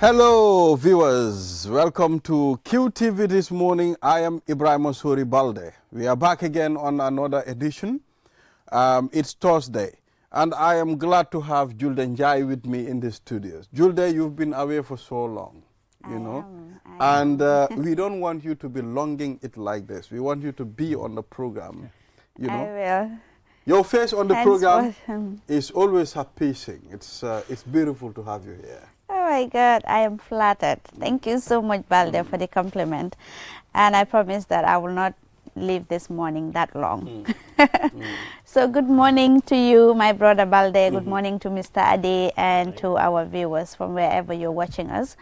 Hello viewers, welcome to QTV this morning. I am Ibrahim Osuri Balde. We are back again on another edition. It's Thursday and I am glad to have Julde Njai with me in the studios. Julde, you've been away for so long, you know, and we don't want you to be longing it like this. We want you to be on the program, you know. I will. Your face on the program is always appeasing. It's beautiful to have you here. Oh my God, I am flattered. Thank you so much, Balde, for the compliment. And I promise that I will not leave this morning that long. So good morning to you, my brother Balde. Good morning to Mr. Ade and to our viewers from wherever you're watching us.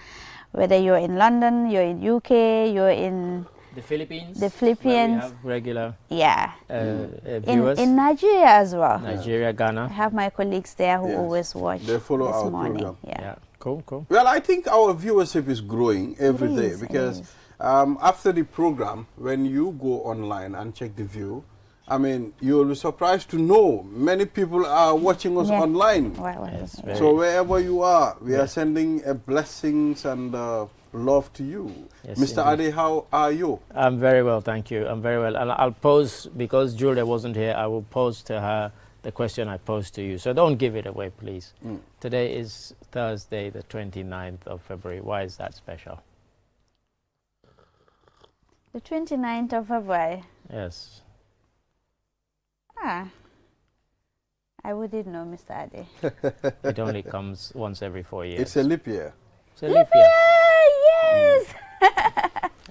Whether you're in London, you're in UK, you're in the Philippines. Where we have regular viewers. In Nigeria as well. Nigeria, Ghana. I have my colleagues there who always watch. They follow this our morning. program. Yeah. Cool. Well, I think our viewership is growing every day because after the program, when you go online and check the view, I mean, you'll be surprised to know many people are watching us online. Yes, so wherever you are, we are sending blessings and love to you. Yes, Mr. Ade, how are you? I'm very well, thank you. I'm very well. And I'll pose, because Julia wasn't here, I will pose to her the question I posed to you. So don't give it away, please. Today is Thursday, the 29th of February. Why is that special? The 29th of February? Yes. I wouldn't know, Mr. Ade. It only comes once every 4 years. It's a leap year. It's a leap year. Yes!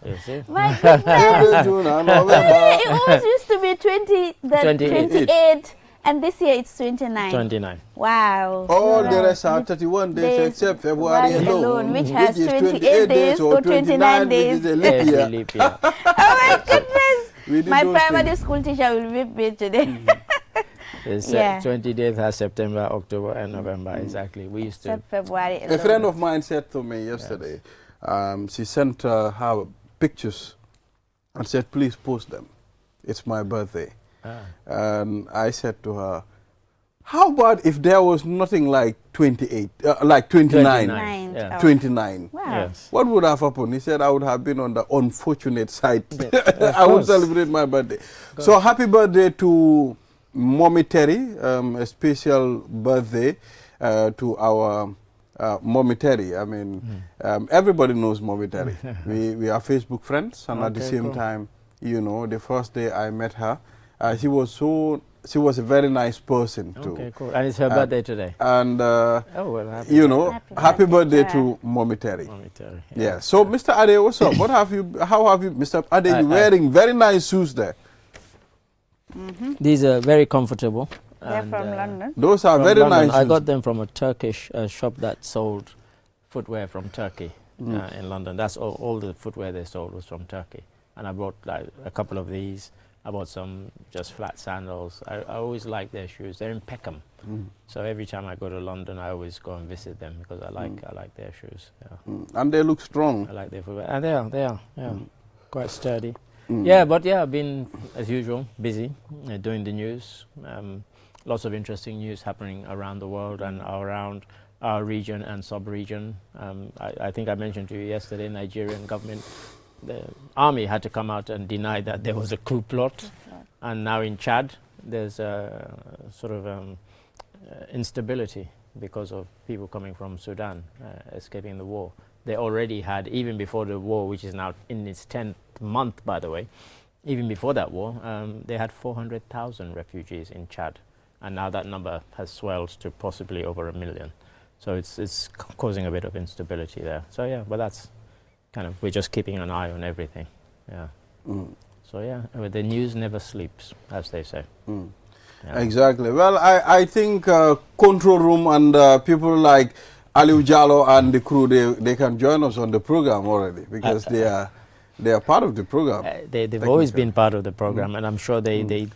You see? My goodness! It always used to be 28, and this year it's 29. 29. Wow. All the rest are 31 days except February alone, which has is 28 days or 29 days. Which is a leap year. Leap year. Oh my goodness! My primary school teacher will whip me today. It's 20 days has September, October, and November. Exactly. We used to. Except February alone. A friend of mine said to me yesterday, she sent her pictures and said, please post them. It's my birthday. And I said to her, how about if there was nothing like 28, like 29? 29. Wow. Yes. What would have happened? He said, I would have been on the unfortunate side. I would celebrate my birthday. So happy birthday to Mommy Terry, a special birthday to our Mommy Terry. I mean, everybody knows Mommy Terry. we are Facebook friends, and at the same time, you know, the first day I met her, she was a very nice person too. Okay, cool. And it's her birthday today. And you know, happy birthday to Mommy Terry. Mommy Terry. Yeah. So, Mr. Ade, what's up? How have you, Mr. Ade? You're wearing very nice shoes there. These are very comfortable. They're from London. Those are very nice. I got them from a Turkish shop that sold footwear from Turkey in London. That's all the footwear they sold was from Turkey. And I bought like a couple of these. I bought some just flat sandals. I always like their shoes. They're in Peckham. So every time I go to London, I always go and visit them because I like their shoes. Yeah. And they look strong. I like their footwear. And they are quite sturdy. Yeah, but I've been, as usual, busy doing the news. Lots of interesting news happening around the world and around our region and sub-region. I think I mentioned to you yesterday, Nigerian government, the army had to come out and deny that there was a coup plot. And now in Chad, there's a sort of instability because of people coming from Sudan, escaping the war. They already had, even before the war, which is now in its 10th month, by the way, even before that war, they had 400,000 refugees in Chad. And now that number has swelled to possibly over 1 million. So it's causing a bit of instability there. So yeah, but that's kind of, we're just keeping an eye on everything. Yeah. So yeah, the news never sleeps, as they say. Yeah. Exactly. Well, I think Control Room and people like Aliu Jallo and the crew, they can join us on the program already because they are part of the program. They've always been part of the program, and I'm sure they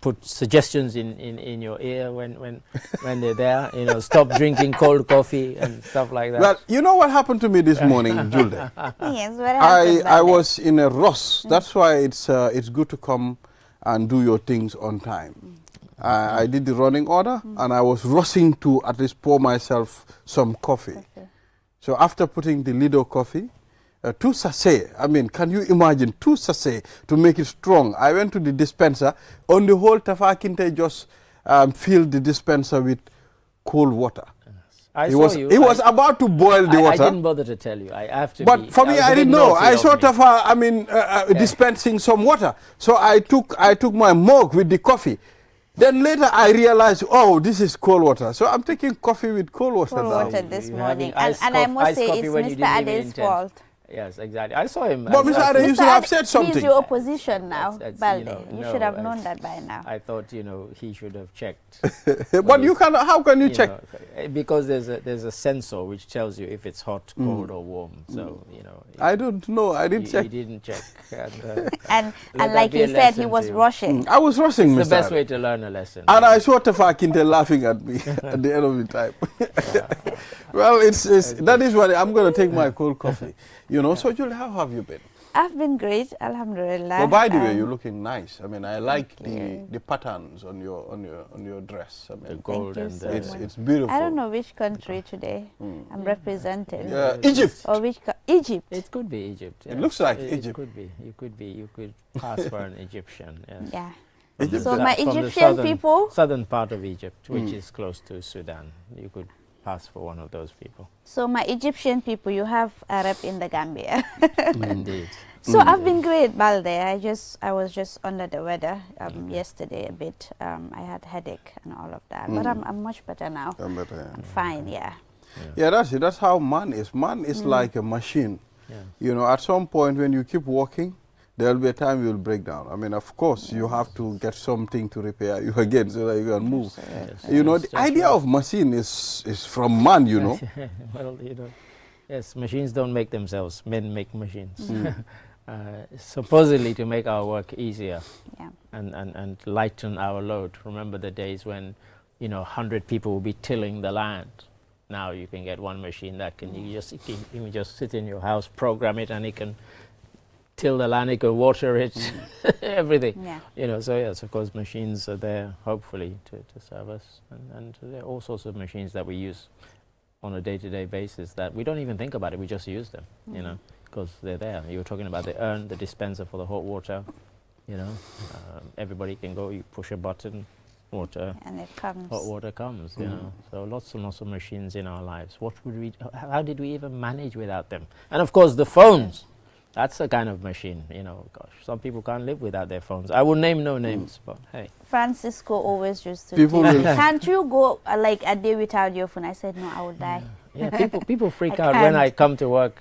put suggestions in your ear when they're there. You know, stop drinking cold coffee and stuff like that. Well, you know what happened to me this morning, Julde? Yes, what happened? I was in a rush. That's why it's good to come and do your things on time. I did the running order, and I was rushing to at least pour myself some coffee. So after putting the Lido coffee, 2 sachets, I mean, can you imagine 2 sachets to make it strong? I went to the dispenser. On the whole, Tafa Kinte just filled the dispenser with cold water. I He saw was, you. he was about to boil the I water. didn't bother to tell you. I have to. But for me, was I a bit didn't know. naughty I of saw me. Tafa, dispensing some water. So I took my mug with the coffee. Then later I realized, oh, this is cold water. So I'm taking coffee with cold water Cold now. water this You're having morning. And I must iced say, coffee it's when you Mr. didn't even Ade's intend. fault. Yes, exactly. I saw him. But Mr. Ade, you should have said something. He's your opposition now, That's, Balde. you know, You no, should have I- known that by now. I thought, he should have checked. But you can. How can you check? Because there's a sensor which tells you if it's hot, cold, or warm. So I don't know. I didn't he check. didn't check. And that like be he a said, he lesson was to you. rushing. I was rushing, It's the Mr. best Ade. way to learn a lesson. And I saw Tafa Kinte laughing at me at the end of the time. Well, that is what I'm going to take my cold coffee. So Julie, how have you been? I've been great, alhamdulillah. Well, by the way, you're looking nice. I mean, I like the patterns on your dress. I The mean, gold you and so the much. it's beautiful. I don't know which country today I'm representing. Egypt. Or which Egypt. It could be Egypt. It looks like It Egypt. could be. You could pass for an Egyptian. Yes. Yeah. Egypt. So From my the Egyptian people. southern part of Egypt, which is close to Sudan, you could pass for one of those people. So my Egyptian people, you have a rep in the Gambia. Indeed. So I've been great, Balde. I was just under the weather yesterday a bit. I had headache and all of that, but I'm much better now. I'm better, yeah. I'm fine, yeah. Yeah, that's it. That's how man is. Man is like a machine. Yeah. At some point when you keep working, there will be a time you will break down. I mean, of course, you have to get something to repair you again so that you can move. Yes, The that's idea right. of machine is from man, Well, yes, machines don't make themselves. Men make machines. Supposedly to make our work easier Yeah. and lighten our load. Remember the days when, 100 people will be tilling the land. Now you can get one machine that can you can just sit in your house, program it, and it can till the land, it can water it, everything. Yeah. So yes, of course, machines are there hopefully to serve us, and there are all sorts of machines that we use on a day-to-day basis that we don't even think about it. We just use them, because they're there. You were talking about the urn, the dispenser for the hot water. Everybody can go. You push a button, water. And it comes. Hot water comes, So lots and lots of machines in our lives. How did we even manage without them? And of course, the phones. That's a kind of machine, Gosh, some people can't live without their phones. I will name no names, but hey. Francisco always used to People tell me, will- can't you go like a day without your phone? I said, no, I would die. Yeah, people freak I out when I can't. come to work,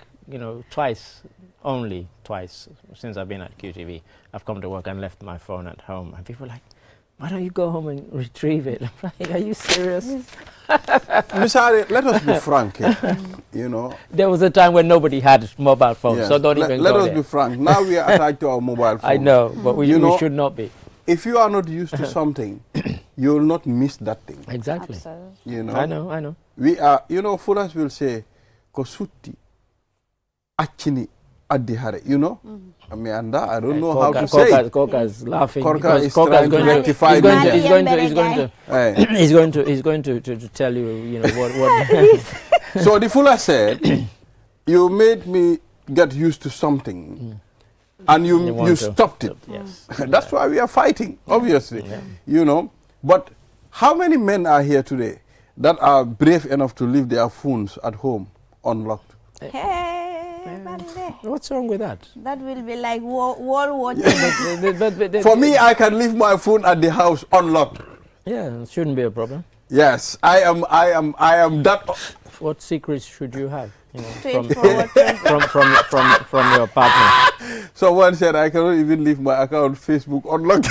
only twice since I've been at QTV. I've come to work and left my phone at home, and people are like, why don't you go home and retrieve it? I'm like, are you serious? Mr. Ade, let us be frank here. There was a time when nobody had mobile phones, Yes. so don't even let go us there. be frank. Now we are attached to our mobile phone. I know, but we should not be. If you are not used to something, you will not miss that thing. Exactly. Absolutely. I know. We are, Fulas will say, ko sutti, achini, addi hare, I mean, and that, I don't know how to say it. Korka is laughing. Korka because is Korka trying to rectify he's going the- to tell you, what. So the Fula said, you made me get used to something, and You you want to- stopped it. Yes. That's why we are fighting, obviously. But how many men are here today that are brave enough to leave their phones at home unlocked? Hey, Balde. What's wrong with that? That will be like World War II. But For me, I can leave my phone at the house unlocked. yeah, it shouldn't be a problem. Yes, I am that. What secrets should you have? Straightforward. From your partner. Someone said I cannot even leave my account Facebook unlocked.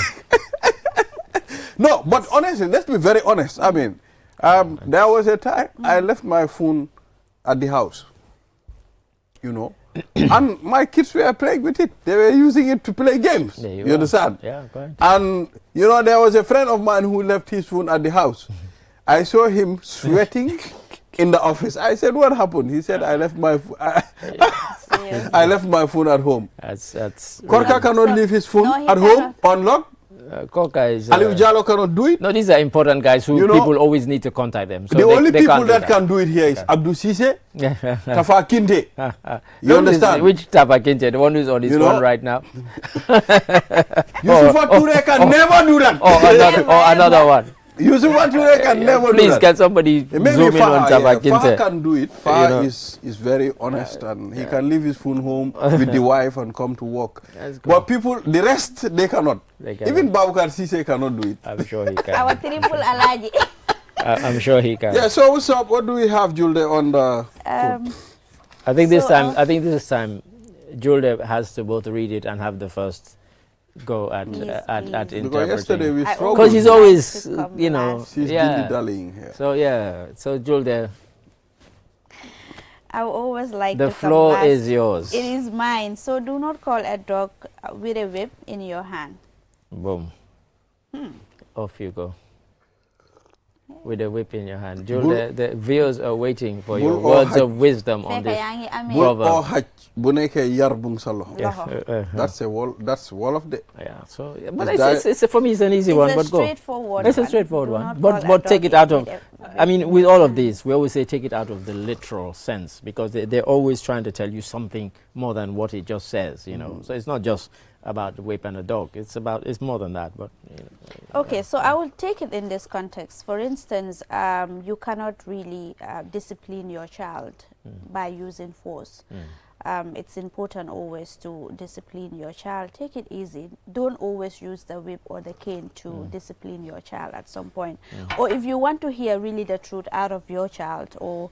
No, but honestly, let's be very honest. I mean, there was a time I left my phone at the house, and my kids were playing with it. They were using it to play games. There You are. understand? Yeah, go ahead. And, there was a friend of mine who left his phone at the house. I saw him sweating in the office. I said, what happened? He said, I left my Seriously. I left my phone at home. That's Korka cannot So- leave his phone No, he at home unlocked. Coca is... Aliou Jallow cannot do it. No, these are important guys who You know, people always need to contact them. So the only they people can't do that can do it here is Abdou Cissé, Tafa Kinte. You understand? Which Tafa Kinte? The one who's on his phone right now? Youssoufa Touré can never do that. Or another one. Youssoufa Touré can never do that. Please, can somebody zoom in on Tafa Kinte? Faha can do it. Faha is very honest and he can leave his phone home with the wife and come to work. But people, the rest, they cannot. Even Baboucarr Cissé cannot do it. I'm sure he can. Our triple Alaji. I'm sure he can. Yeah, so what's up? What do we have, Julde, on the I think this time Julde has to both read it and have the first go at interpreting. Because yesterday we struggled. Because he's always, you know, she's dilly-dallying here. So yeah, so Julde, I always like the to come floor last. is yours. It is mine. So do not call a dog with a whip in your hand. Boom. Off you go. With a whip in your hand. Julde, the viewers are waiting for your words of wisdom on this Bull or proverb. haj bu nekkee yar bung sa loxo. Yeah. That's Wolof de. Yeah, so but it's for me it's an easy one, but go. It's a straightforward one. But take it out of, I mean, with all of these, we always say take it out of the literal sense, because they're always trying to tell you something more than what it just says, you know. So it's not just about the whip and a dog. It's more than that. But you know, okay, so I will take it in this context. For instance, you cannot really discipline your child by using force. It's important always to discipline your child. Take it easy. Don't always use the whip or the cane to discipline your child at some point. Or if you want to hear really the truth out of your child or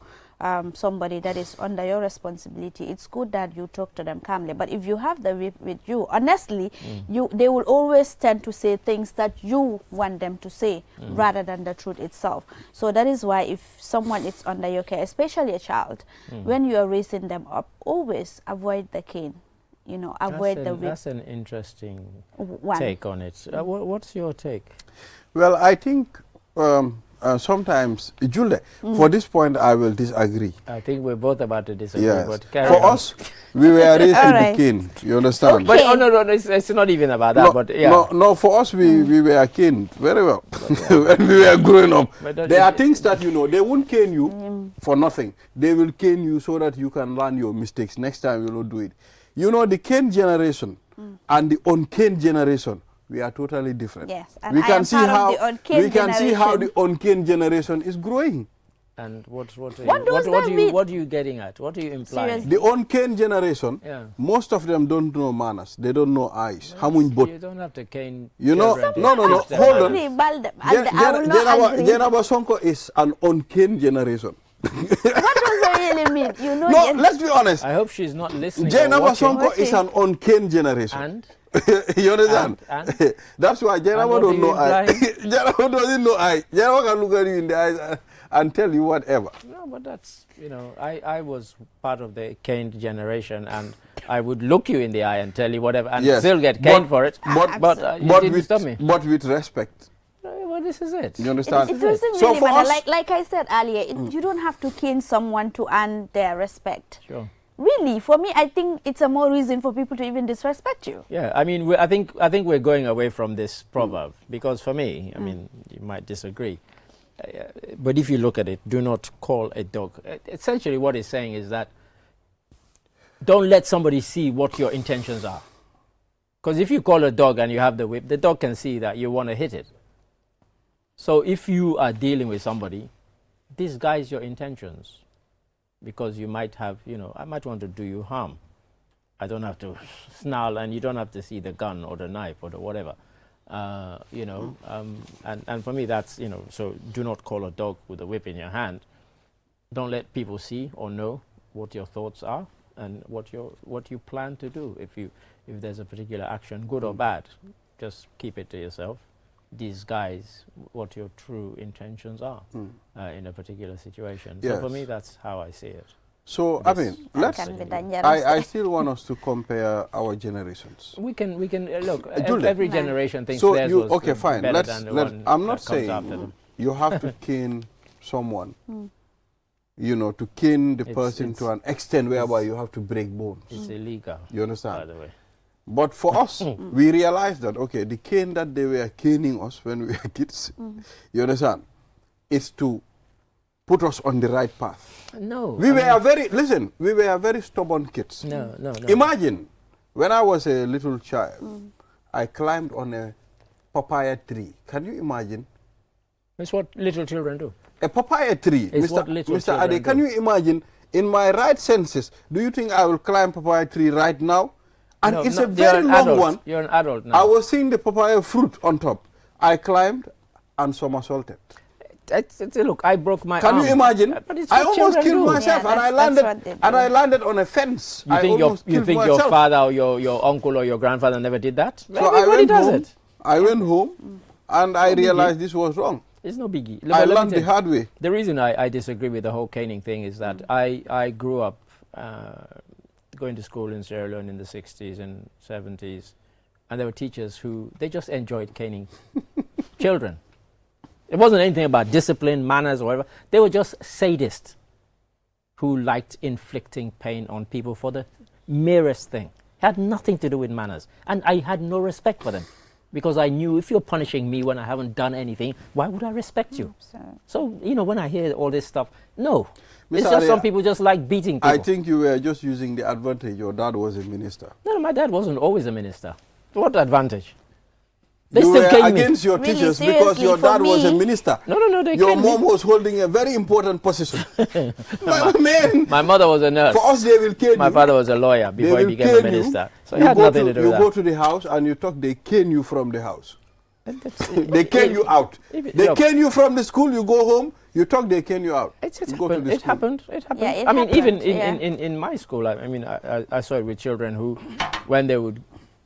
somebody that is under your responsibility, it's good that you talk to them calmly. But if you have the whip with you, honestly, they will always tend to say things that you want them to say rather than the truth itself. So that is why if someone is under your care, especially a child, when you are raising them up, always avoid the cane. You know, avoid the whip. That's an interesting take on it. What's your take? Well, I think sometimes, Julde, for this point, I will disagree. I think we're both about to disagree. Yes. But for us, we were raised with the cane. You understand? Okay. But no, it's not even about that. No, but yeah. no, for us, we were caned very well when we were growing up. There are things that, you know, they won't cane you for nothing. They will cane you so that you can learn your mistakes. Next time, you will not do it. You know, the cane generation and the uncane generation, we are totally different. Yes, and we I can am see part how of the uncane we can see how the generation. uncane generation is growing. And what does are you getting at? What are you implying? Seriously. The uncane generation, Yeah. most of them don't know manners. They don't know eyes. You don't have to cane. You know, children. no. Hold on. I will not agree. Jenaba Sonko is an uncane generation. What does it really mean? You know, No, let's be honest. I hope she's not listening. or Jenaba watching. Sonko is an uncane generation. And you understand? And? That's why Jenaba what don't are know you eye. implying? Jenaba doesn't know eye. Jenaba can look at you in the eyes and tell you whatever. No, but that's, you know, I was part of the caned generation, and I would look you in the eye and tell you whatever, and Yes, still get caned for it. but you didn't stop me. But with respect. Well, this is it. You understand? It doesn't So really for matter. us- Like I said earlier, you don't have to cane someone to earn their respect. Sure. Really, for me, I think it's a more reason for people to even disrespect you. Yeah, I mean, I think we're going away from this proverb, because for me, I mean, you might disagree, but if you look at it, do not call a dog. Essentially, what it's saying is that don't let somebody see what your intentions are. Because if you call a dog and you have the whip, the dog can see that you want to hit it. So if you are dealing with somebody, disguise your intentions, because you might have, you know, I might want to do you harm. I don't have to snarl, and you don't have to see the gun or the knife or the whatever. You know, and for me that's, you know, so do not call a dog with a whip in your hand. Don't let people see or know what your thoughts are and what you plan to do. If there's a particular action, good or bad, just keep it to yourself. Disguise what your true intentions are in a particular situation. Yes. So for me, that's how I see it. So, I mean, Can be dangerous. I still want us to compare our generations. We can look. Julie. Every generation thinks So theirs you was okay? Fine. better Let's. than the Let, one I'm not that comes after saying them. you have to cane someone. You know, to cane the person it's- to an extent whereby you have to break bones. It's illegal, You by understand? the way. But for us, we realized that, okay, the cane that they were caning us when we were kids, you understand, is to put us on the right path. No. We were very stubborn kids. No. Imagine, when I was a little child, I climbed on a papaya tree. Can you imagine? It's what little children do. A papaya tree, It's what little Mr. children Ade, can do. you imagine, in my right senses, do you think I will climb papaya tree right now? And No, it's no, a very you're an long adult. one. You're an adult now. I was seeing the papaya fruit on top. I climbed and somersaulted. Look, I broke my Can arm. you imagine? But it's I what almost children killed do. myself, Yeah, and I that's landed what they do. and I landed on a fence. You I think almost your killed myself. father or your uncle or your grandfather never did that? So I Everybody went does home. it. I went home, and I realized this was wrong. It's no biggie. I Let me learned tell the you, hard way. the reason I disagree with the whole caning thing is that I grew up going to school in Sierra Leone in the 60s and 70s, and there were teachers who, they just enjoyed caning children. It wasn't anything about discipline, manners, or whatever. They were just sadists who liked inflicting pain on people for the merest thing. It had nothing to do with manners. And I had no respect for them, because I knew if you're punishing me when I haven't done anything, why would I respect you? So, you know, when I hear all this stuff, no. Mr. It's just Ade, some people just like beating people. I think you were just using the advantage your dad was a minister. No, my dad wasn't always a minister. What advantage? They You still were cane me. against your Really, teachers because seriously, your for dad was a me- minister. No, they Your cane me. mom was holding a very important position. But man, My mother was a nurse. for us they will cane My you. father was a lawyer They before he will became a cane you. minister. So it You had go nothing to do you with go that. to the house and you talk, they cane you from the house. That's- They cane you out. They look, cane you from the school, you go home, you talk, they cane you out. It's You go to happened. the It school. happened. It happened. Yeah, it I mean, even happened, in my school, I mean, I saw it with children who, when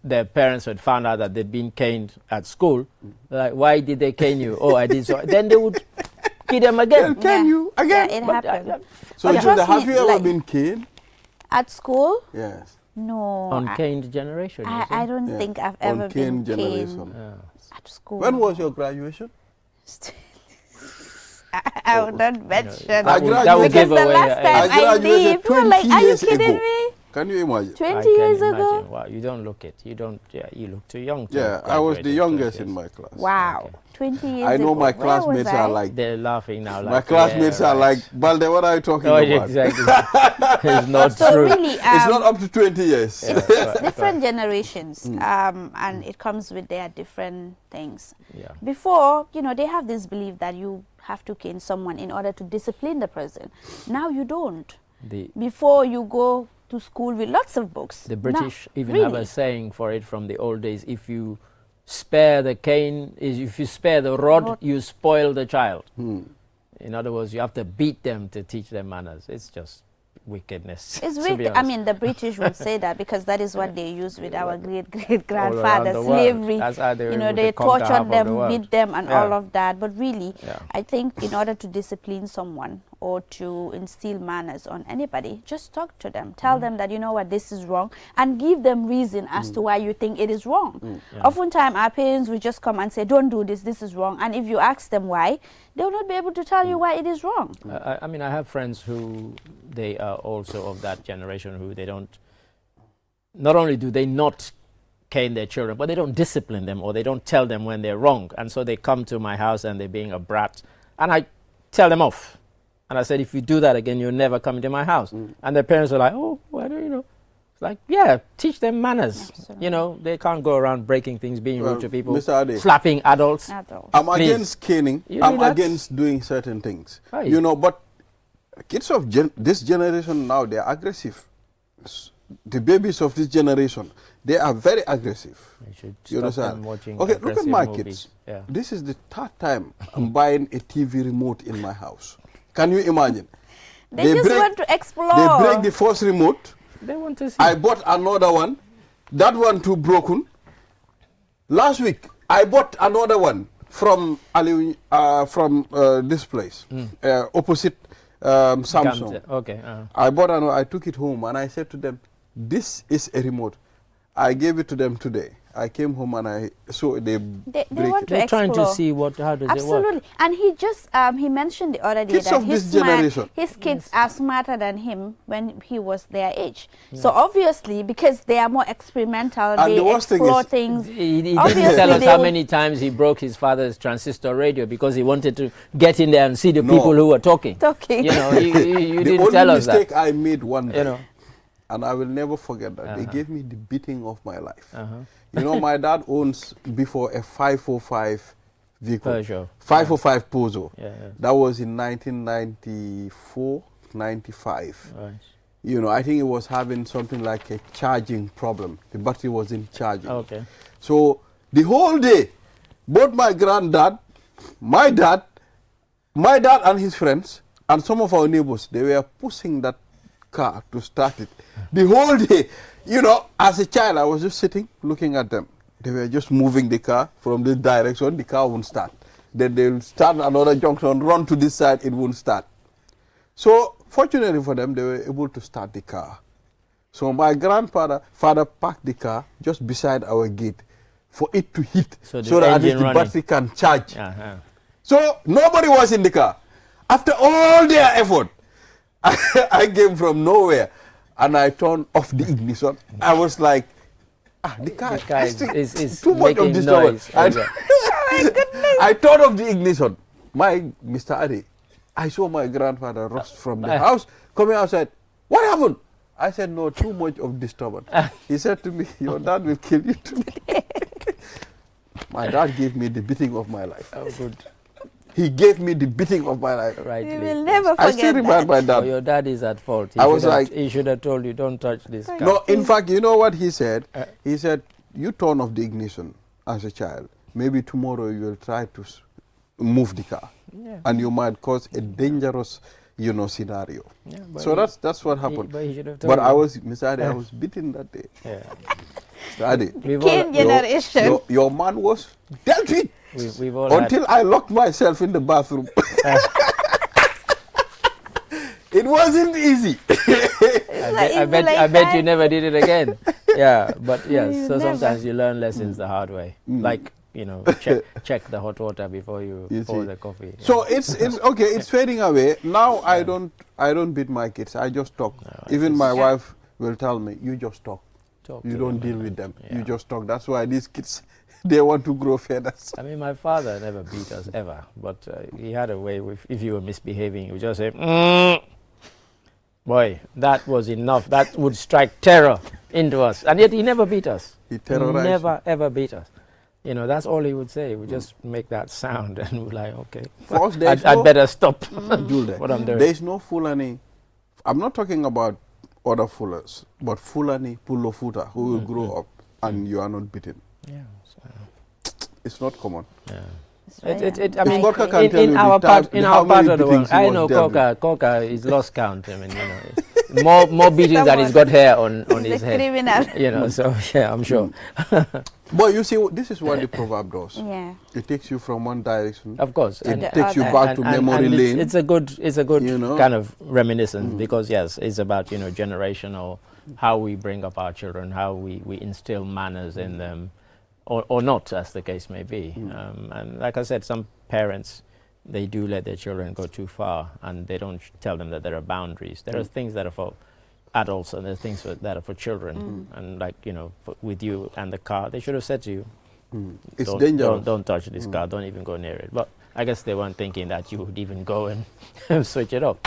their parents had found out that they'd been caned at school, like, why did they cane you? Oh, I did so. Then they would beat them again. They'll cane you again. Yeah, it But, happened. So But Judah, trust have me, you ever like- been caned? At school? Yes. No. Uncaned generation. you see? I don't Yeah. think I've ever Uncaned been generation. caned at school. When was your graduation? I would not mention. I that would because give the away last your time age. I I graduated leave, people were 20 like, are you years kidding ago. me? Can you imagine? 20 I years can ago? imagine. Wow, you don't look it. You don't. Yeah, you look too young. To Yeah, have I was the graduated youngest 20 in years. my class. Wow. Okay. 20 years I know ago. my Where was classmates I? are like, They're laughing now. my Like, classmates yeah, are right. like, Balde, what are you talking Oh, about? exactly. It's not So true. really, It's not up to 20 years. Yeah, right, different generations, Hmm. and it comes with their different things. Yeah. Before, you know, they have this belief that you have to cane someone in order to discipline the person. Now you don't. The Before you go to school with lots of books. The Now, British even have really? a saying for it from the old days: if you spare the cane, if you spare the rod, you spoil the child. In other words, you have to beat them to teach them manners. It's just wickedness. It's to be wicked. I honest. mean, the British would say that because that is what they used with our great around grandfathers, the world. slavery. That's how they You were know, able they to conquer half tortured of the them, world. beat them, and Yeah. all of that. But really, Yeah. I think in order to discipline someone or to instill manners on anybody, just talk to them. Tell them that, you know what, this is wrong, and give them reason as to why you think it is wrong. Yeah. Oftentimes, our parents will just come and say, don't do this, this is wrong. And if you ask them why, they will not be able to tell you why it is wrong. I mean, I have friends who they are also of that generation who they don't. Not only do they not cane their children, but they don't discipline them or they don't tell them when they're wrong. And so they come to my house and they're being a brat, and I tell them off. And I said, if you do that again, you're never coming to my house. And their parents are like, oh, why don't you know? It's like, yeah, teach them manners. Absolutely. You know, they can't go around breaking things, being Well, rude to people, Mr. Ade, slapping adults. Adults. I'm Please. against caning. You I'm do that? against doing certain things. Aye. You know, but kids of this generation now, they're aggressive. The babies of this generation, they are very aggressive. You should You stop understand? them watching Okay, look at aggressive my movies. kids. Yeah. This is the third time I'm buying a TV remote in my house. Can you imagine? They just want to explore. They break the first remote. They want to see. I bought another one. That one too broken. Last week, I bought another one from this place, opposite Samsung. Okay. I bought another. I took it home and I said to them, "This is a remote." I gave it to them today, I came home and I saw They break want it. to They're trying to explore. see how does it work. Absolutely. And he just he mentioned the other day Kids that of this generation. his kids are smarter than him when he was their age. So obviously, because they are more experimental, And they the worst thing explore is- things. He didn't Obviously, tell us they how would- many times he broke his father's transistor radio because he wanted to get in there and see the No. people who were talking. Talking. You know, you The didn't only tell us that. mistake I made one day, You know. and I will never forget that, they Uh-huh. gave me the beating of my life. Uh-huh. You know, my dad owns before a 505 vehicle. Peugeot. 505 Peugeot. Yeah, yeah. That was in 1994, 95. Right. You know, I think it was having something like a charging problem. The battery wasn't charging. Okay. So the whole day, both my granddad, my dad and his friends, and some of our neighbors, they were pushing that car to start it. The whole day, you know, as a child, I was just sitting, looking at them. They were just moving the car from this direction, the car won't start. Then they'll start another junction, run to this side, it won't start. So, fortunately for them, they were able to start the car. So my father parked the car just beside our gate for it to hit So the that at least engine the running. battery can charge. Uh-huh. So nobody was in the car. After all their effort, I came from nowhere and I turned off the ignition. I was like, the car, The car is too much of making this noise. I turned off the ignition. Mr. Adi, I saw my grandfather rush from the house, coming outside. What happened? I said, no, too much of disturbance. He said to me, your dad will kill you today. My dad gave me the beating of my life. Oh, good. He gave me the beating of my life. Right. We will never I forget still remember that. my So dad. your dad is at fault. I was like- he should have told you, don't touch this car. No, in fact, you know what he said? He said, you turn off the ignition as a child. Maybe tomorrow you will try to move the car. Yeah. And you might cause a dangerous, scenario. Yeah, but So he- that's what happened. But he should have told But you. I was, Mr. Adi, I was beaten that day. Yeah. Mr. Adi, We've all, Kid generation. your man was dealt with we've all until I locked myself in the bathroom. It wasn't easy. I bet you never did it again. Yeah, but yes. You So never. sometimes you learn lessons the hard way. Like check the hot water before you You pour see. the coffee. So it's okay. It's fading away now. I don't beat my kids. I just talk. No, Even it's my just- wife will tell me, you just talk. Talk You to don't them deal and- with them. yeah. You just talk. That's why these kids they want to grow feathers. I mean, my father never beat us ever, but he had a way with if you were misbehaving, he would just say, "Mm." Boy, that was enough. That would strike terror into us, and yet he never beat us. He terrorized. Never ever beat us. You know, that's all he would say. He would just make that sound, and we're like, okay, For us, there's I'd no- better stop Julde, what I'm doing. there is no Fulani. I'm not talking about other Fullers, but Fulani Pulofuta who will grow up and you are not beaten. Yeah. It's not common. Yeah. It's very I mean, Coca can tell you in the our type- part, in how our part many of the world, beatings he I was know dealt Coca is lost count. I mean, more beatings than he's got hair on He's his a head. criminal. You know, so yeah, I'm sure. But you see, this is what the proverb does. Yeah. It takes you from one direction. Of course, It the takes you other. back to memory and lane. It's a good You know? kind of reminiscence because yes, it's about generational how we bring up our children, how we instill manners in them, or not, as the case may be. And like I said, some parents they do let their children go too far, and they don't tell them that there are boundaries. There are things that are for adults, and there are things that are for children. And like with you and the car, they should have said to you, It's don't, dangerous. Don't touch this car. Don't even go near it. But I guess they weren't thinking that you would even go and switch it off.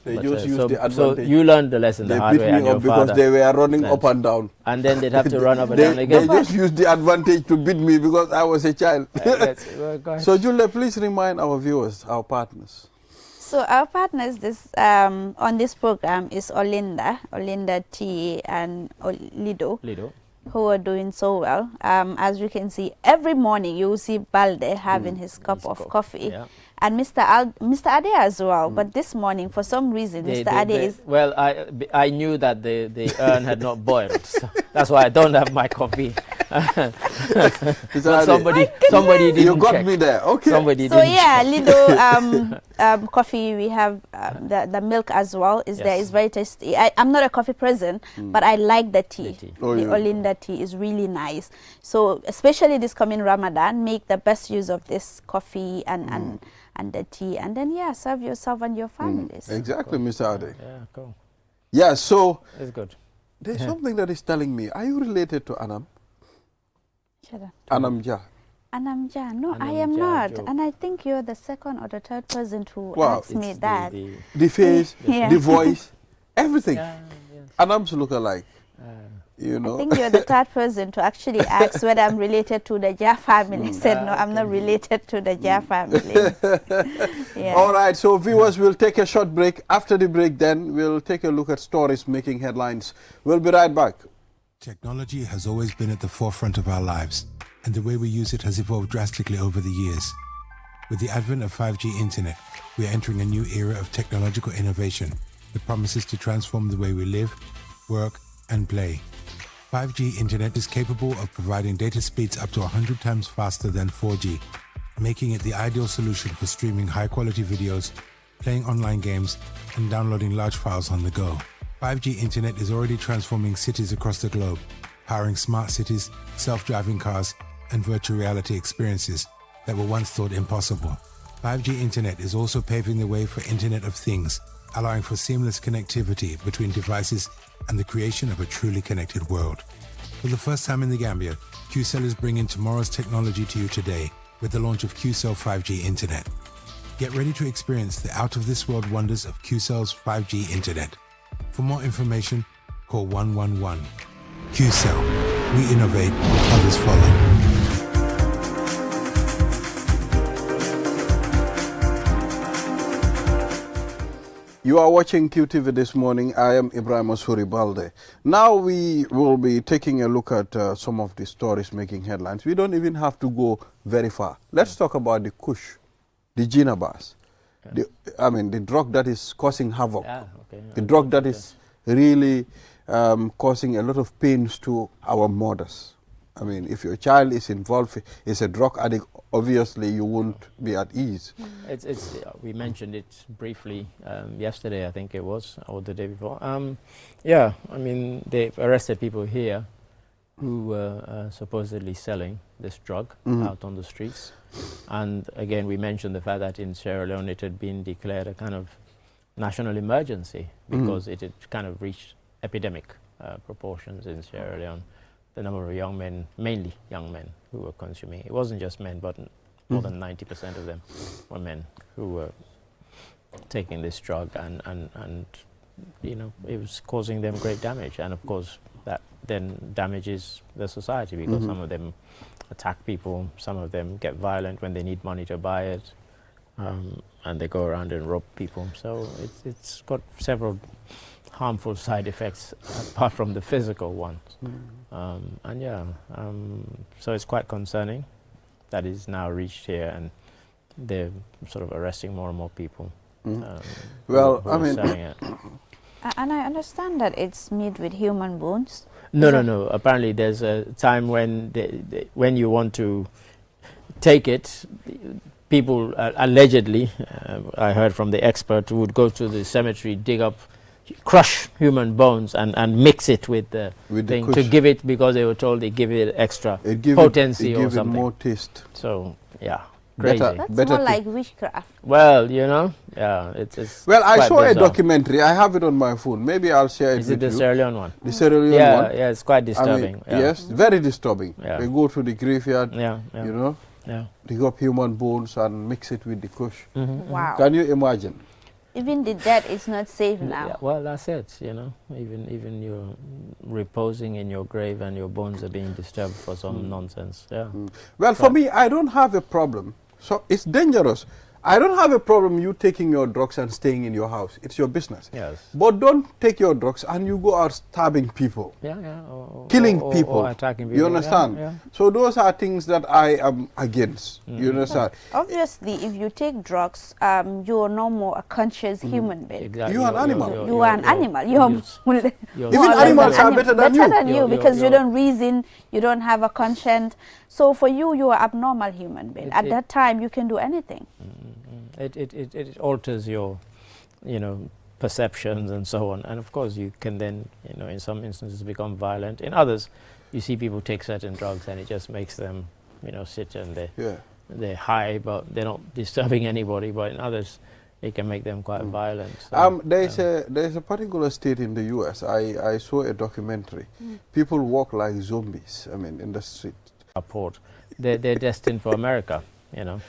They But, just use so, the so advantage. you learned the lesson They the hard beat way, and me your up because father, they were running learned. up and down. and then they'd have to run up and down They again. just used the advantage to beat me because I was a child. Well, go ahead. So, Julia, please remind our viewers, our partners. So our partners on this program is Olinda T and Lido, Lido. who are doing so well. As you can see, every morning you will see Balde having his cup of coffee. Yeah. And Mr. Ade as well. But this morning, for some reason, Mr. Ade is... Well, I knew that the urn had not boiled. So that's why I don't have my coffee But somebody didn't You got check. me there. Okay. Somebody So didn't yeah, check. Lido coffee. We have the milk as well. Is there? Yes. Is very tasty. I'm not a coffee person, but I like the tea. The tea. Oh, The yeah. Olinda tea is really nice. So especially this coming Ramadan, make the best use of this coffee and the tea, and then yeah, serve yourself and your families. Exactly, Mr. Ade. Yeah, cool. Yeah, so It's good. there's something that is telling me, are you related to Anam? Shut up. Anam Jah. Anamja, no, I Anamja am not. joke. And I think you're the second or the third person to Wow. ask me It's that. The face, Yeah. the voice, everything. Yeah, yes. Anam's look alike, you I know. think you're the third person to actually ask whether I'm related to the Jah family. Said no, I'm not related to the Jah family. Yeah. All right, so viewers, we'll take a short break. After the break, then we'll take a look at stories making headlines. We'll be right back. Technology has always been at the forefront of our lives, and the way we use it has evolved drastically over the years. With the advent of 5G internet, we are entering a new era of technological innovation that promises to transform the way we live, work, and play. 5G internet is capable of providing data speeds up to 100 times faster than 4G, making it the ideal solution for streaming high-quality videos, playing online games, and downloading large files on the go. 5G internet is already transforming cities across the globe, powering smart cities, self-driving cars, and virtual reality experiences that were once thought impossible. 5G internet is also paving the way for Internet of Things, allowing for seamless connectivity between devices and the creation of a truly connected world. For the first time in the Gambia, QCell is bringing tomorrow's technology to you today with the launch of QCell 5G Internet. Get ready to experience the out-of-this-world wonders of QCell's 5G Internet. For more information, call 111. QCell. We innovate, others follow. You are watching QTV this morning. I am Ibrahim Osuri Balde. Now we will be taking a look at some of the stories making headlines. We don't even have to go very far. Let's talk about the Kush, the Ginabas. The drug that is causing havoc. The drug that is really causing a lot of pains to our mothers. I mean, if your child is involved, is a drug addict, obviously you won't be at ease. We mentioned it briefly yesterday, I think it was, or the day before. Yeah, I mean, they've arrested people here who were supposedly selling this drug out on the streets. And again, we mentioned the fact that in Sierra Leone it had been declared a kind of national emergency because it had kind of reached epidemic proportions in Sierra Leone. The number of young men, mainly young men, who were consuming. It wasn't just men, but more than 90% of them were men who were taking this drug, and you know, it was causing them great damage. And of course, that then damages the society because some of them attack people, some of them get violent when they need money to buy it, and they go around and rob people. So it's got several harmful side effects apart from the physical ones. And yeah, so it's quite concerning that it's now reached here, and they're sort of arresting more and more people. Well, who I are mean, selling it. And I understand that it's made with human bones. No. Apparently, there's a time when when you want to take it, people allegedly, I heard from the expert, would go to the cemetery, dig up, crush human bones and mix it with the thing to give it, because they were told they give it extra potency or something. It more taste. So yeah, crazy. That's more like witchcraft. Well, you know, yeah, it's Well, I quite saw a bizarre. documentary. I have it on my phone. Maybe I'll share it Is with it the you. Sierra Leone one? The Sierra Leone Yeah, one. yeah, it's quite I disturbing. mean, Yeah. yes, very disturbing. Yeah. They go to the graveyard, Yeah. you know, Yeah. dig up human bones and mix it with the kush. Wow. Can you imagine? Even the dead is not safe now. Yeah, well, that's it. You know, even you're reposing in your grave and your bones are being disturbed for some nonsense. Yeah. Well, for me, I don't have a problem. So it's dangerous. I don't have a problem you taking your drugs and staying in your house. It's your business. Yes. But don't take your drugs and you go out stabbing people. Yeah, yeah. Or, Killing or, people. Or attacking people. You understand? Yeah, So those are things that I am against. You understand? Obviously, if you take drugs, you are no more a conscious human being. Exactly. You are an animal. You are an animal. You are Even animals are better than you. because you don't reason, you don't have a conscience. So for you, you are abnormal human being. At that time, you can do anything. It alters your, perceptions and so on. And of course, you can then, in some instances become violent. In others, you see people take certain drugs and it just makes them, sit and they're high, but they're not disturbing anybody. But in others, it can make them quite violent. So, there's a particular state in the U.S. I saw a documentary. People walk like zombies. I mean, in the street. Port. They're destined for America, They're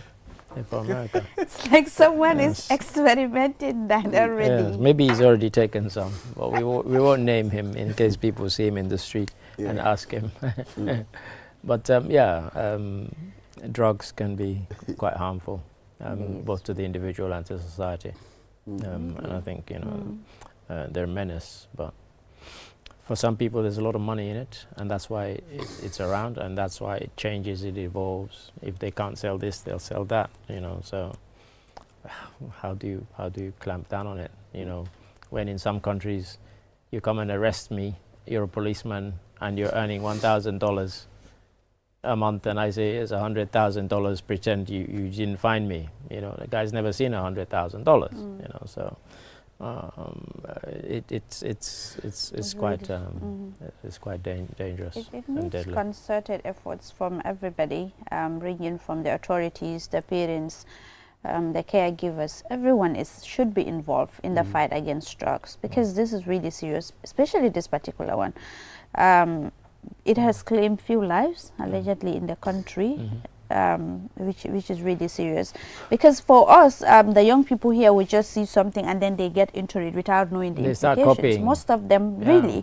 for America. It's like someone is experimenting that already. Yes, maybe he's already taken some, but we won't name him in case people see him in the street and ask him. But drugs can be quite harmful, both to the individual and to society. And I think they're a menace, but for some people there's a lot of money in it, and that's why it's around, and that's why it changes, it evolves. If they can't sell this, they'll sell that, so how do you clamp down on it, when in some countries you come and arrest me, you're a policeman and you're earning $1,000 a month, and I say it's $100,000, pretend you didn't find me, the guy's never seen $100,000, so it's quite dangerous. It and needs deadly. concerted efforts from everybody, ranging from the authorities, the parents, the caregivers. Everyone should be involved in the fight against drugs, because this is really serious, especially this particular one. It has claimed few lives allegedly in the country. Which is really serious, because for us, the young people here will just see something and then they get into it without knowing the implications. Start copying. Most of them really.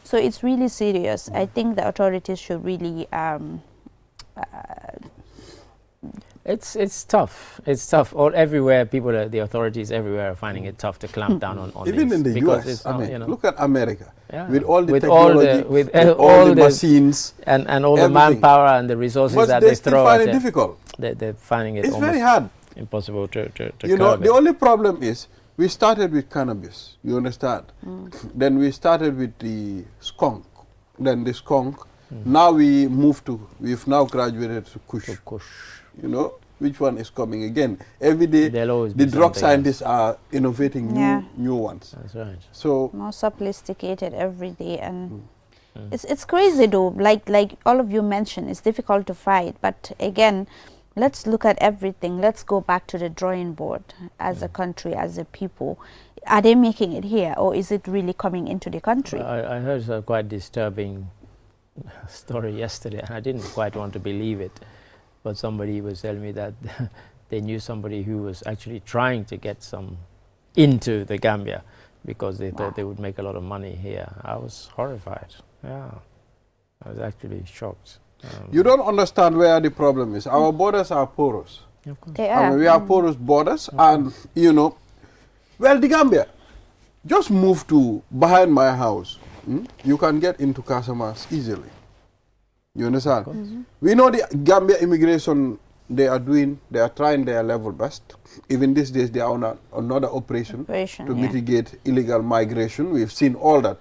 So it's really serious. I think the authorities should really. It's tough. It's tough. Everywhere, the authorities everywhere are finding it tough to clamp down on Even this, in the because US, it's not, look at America. Yeah. With all the with technology, with all the machines, and all the everything. manpower and the resources but that they they still throw find at it it, difficult. they're finding it It's almost very hard. impossible to The curb it. only problem is we started with cannabis. You understand? Then we started with the skunk. Then the skunk. Now we've now graduated to kush. Which one is coming again? Every day, the drug scientists are innovating new ones. That's right. So more sophisticated every day, and it's crazy though. Like all of you mentioned, it's difficult to fight. But again, let's look at everything. Let's go back to the drawing board as a country, as a people. Are they making it here, or is it really coming into the country? I heard a quite disturbing story yesterday, and I didn't quite want to believe it. But somebody was telling me that they knew somebody who was actually trying to get some into the Gambia because they thought they would make a lot of money here. I was horrified. Yeah, I was actually shocked. You don't understand where the problem is. Our borders are porous. Of course. They are. We have porous borders, and the Gambia, just move to behind my house. You can get into Casamance easily. You understand? We know the Gambia immigration, they are trying their level best. Even these days, they are on another operation to mitigate illegal migration. We've seen all that.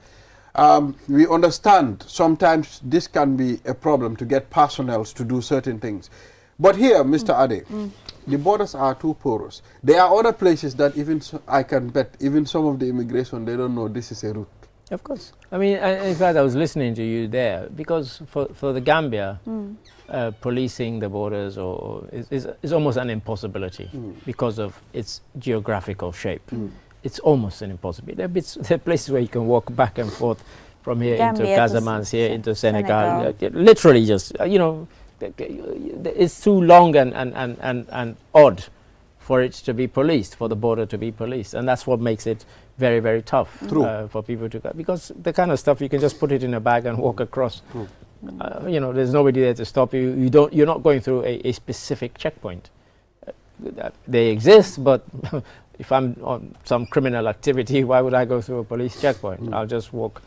We understand sometimes this can be a problem to get personnel to do certain things. But here, Mr. Ade, the borders are too porous. There are other places that I can bet, even some of the immigration, they don't know this is a route. Of course. I mean, in fact, I was listening to you there because for the Gambia, policing the borders is almost an impossibility because of its geographical shape. It's almost an impossibility. There are places where you can walk back and forth from here into Casamance, here into Senegal. Literally just, it's too long and odd for it to be policed, for the border to be policed. And that's what makes it very, very tough for people to go. Because the kind of stuff, you can just put it in a bag and walk across. There's nobody there to stop you. You're not going through a specific checkpoint. they exist, but if I'm on some criminal activity, why would I go through a police checkpoint? I'll just walk,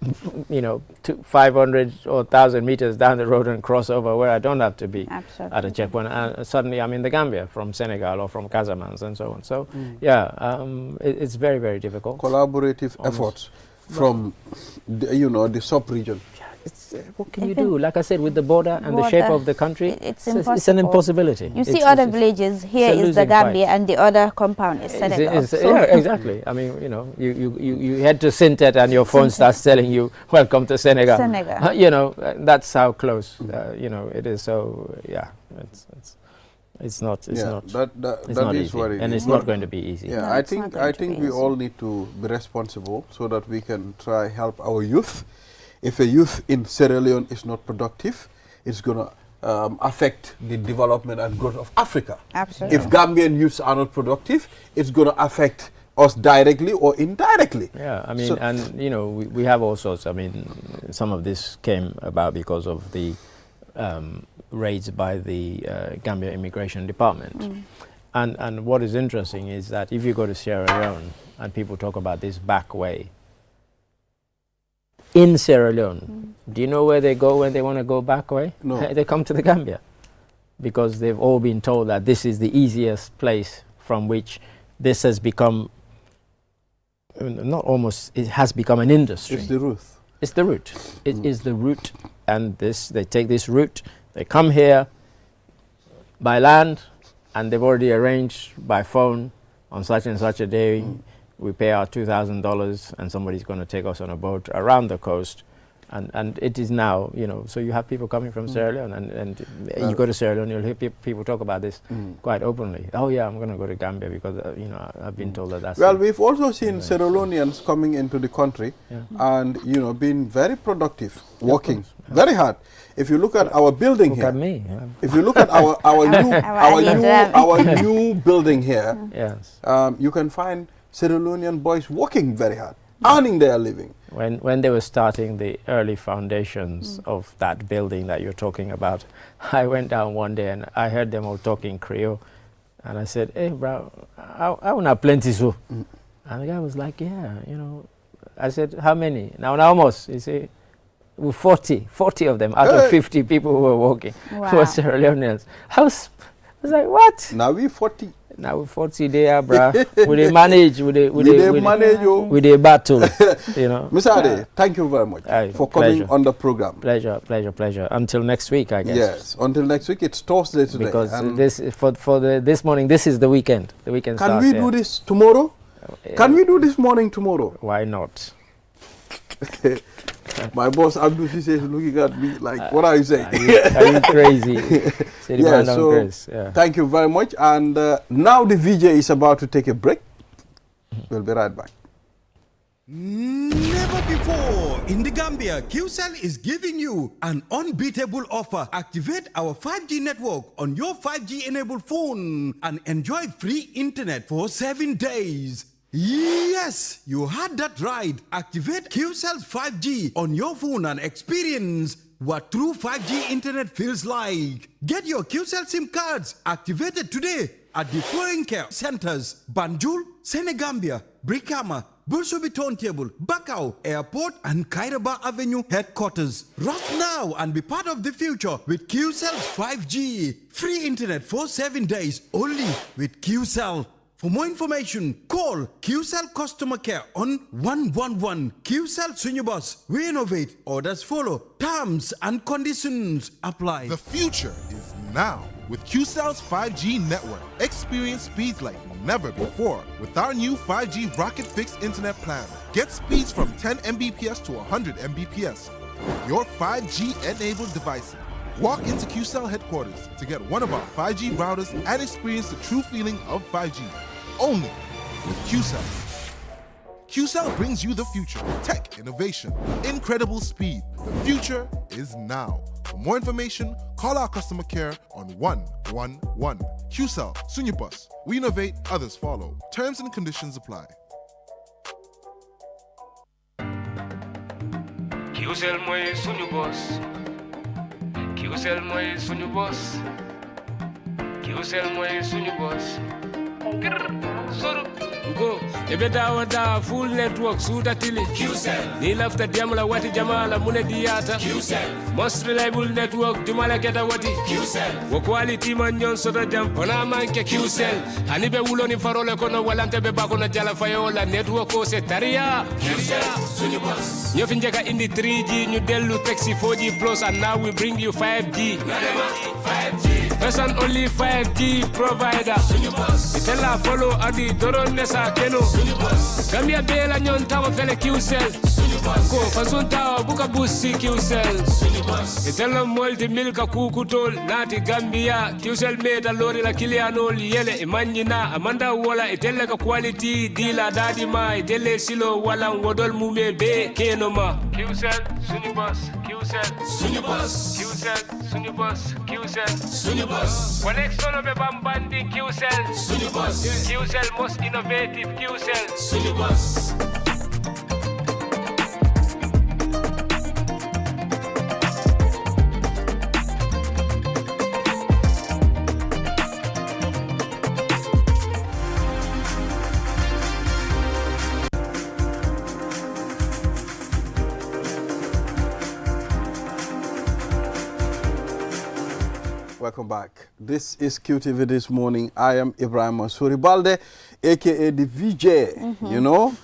500 or 1,000 meters down the road and cross over where I don't have to be at a checkpoint. And suddenly I'm in the Gambia from Senegal or from Casamance and so on. So, it's very, very difficult. Collaborative efforts from, the sub-region. What can you do? Like I said, with the border and the shape of the country, it's an impossibility. You see other villages, here is the Gambia and the other compound is Senegal. Yeah, exactly. I mean, you head to Sintet and your phone starts telling you, welcome to Senegal. That's how close, it is. So, yeah, it's not easy. What it and is. it's not going to be easy. Yeah, No, I think we all need to be responsible so that we can try help our youth. If a youth in Sierra Leone is not productive, it's going to affect the development and growth of Africa. Absolutely. If Gambian youths are not productive, it's going to affect us directly or indirectly. Yeah, I mean, we have all sorts. I mean, some of this came about because of the raids by the Gambia Immigration Department. And what is interesting is that if you go to Sierra Leone and people talk about this back way, in Sierra Leone, do you know where they go when they want to go back way? No. They come to the Gambia because they've all been told that this is the easiest place from which this has become, it has become an industry. It's the route. It's the route. It is the route, and they take this route, they come here by land, and they've already arranged by phone on such and such a day. We pay our $2,000 and somebody's going to take us on a boat around the coast. And it is now, so you have people coming from Sierra Leone and you go to Sierra Leone, you'll hear people talk about this quite openly. Oh yeah, I'm going to go to Gambia because, I've been told that that's... Well, we've also seen Sierra Leoneans coming into the country and, being very productive, working very hard. If you look at our building here, Look at me. if you look at our new building here, Yes. you can find Sierra Leonean boys working very hard, earning their living. When they were starting the early foundations of that building that you're talking about, I went down one day and I heard them all talking Creole. And I said, hey, bro, I want to plenty so. And the guy was like, yeah, I said, how many? Now almost. He said, with 40 of them out of 50 people who were working were Sierra Leoneans. I was like, what? Now we 40. Now we 40 there, bruh. We manage with a battle, Mr. Ade, thank you very much for coming on the program. Pleasure. Until next week, I guess. Yes, until next week. It's Thursday today. Because this morning, this is the weekend. The weekend Can starts. we do this tomorrow? Can we do this morning tomorrow? Why not? My boss Abdul Sise is looking at me like, what are you saying? Are you crazy? Thank you very much. And now the VJ is about to take a break. We'll be right back. Never before in the Gambia, QCell is giving you an unbeatable offer. Activate our 5G network on your 5G enabled phone and enjoy free internet for 7 days. Yes, you heard that right. Activate QCell's 5G on your phone and experience what true 5G internet feels like. Get your QCell SIM cards activated today at the following care centers: Banjul, Senegambia, Brikama, Bulsobi Turntable, Bakau Airport, and Kairaba Avenue headquarters. Rush now and be part of the future with QCell's 5G. Free internet for 7 days only with QCell. For more information, call QCell Customer Care on 111. QCell Sunyubus. We innovate. Orders follow. Terms and conditions apply. The future is now with QCell's 5G network. Experience speeds like never before with our new 5G Rocket Fixed Internet plan. Get speeds from 10 Mbps to 100 Mbps. Your 5G-enabled devices. Walk into QCell headquarters to get one of our 5G routers and experience the true feeling of 5G. Only with QCell. QCell brings you the future. Tech, innovation, incredible speed. The future is now. For more information, call our customer care on 111. QCell, Sunyubus. We innovate, others follow. Terms and conditions apply. QCell moy suñu boss. QCell moy suñu boss. QCell mooy suñu boss. Suru. Go, ebe dawa full network suda tili QCell. Ni lafta diamla wati jamala mune diata QCell. Most reliable network jumala keta wati QCell. Wo quality man nyon soda jam ona manke QCell. Hanibe wulo ni farole kono walante be bako na jala fayola network ko se taria QCell suñu boss. Nyo finjeka indi 3G ñu delu taxi 4G plus and now we bring you 5G. 5G. First and only 5G provider. Suñu boss. Itella follow adi doron nesa keno. Suñu boss. Gambia bela nyon tawo fele QCell. Suñu boss. Ko fasun tawo buka busi QCell. Suñu boss. Itella molti milka kukutol nati Gambia QCell meta lori la kilianol yele imanjina amanda wala itella ka quality dila dadi ma itelle silo wala wodol mume be keno ma QCell suñu boss QCell suñu boss QCell suñu boss QCell suñu boss connection be bambandi QCell suñu boss QCell most innovative QCell suñu boss. Welcome back. This is QTV This Morning. I am Ibrahim Mansouri Balde, aka the VJ. You know,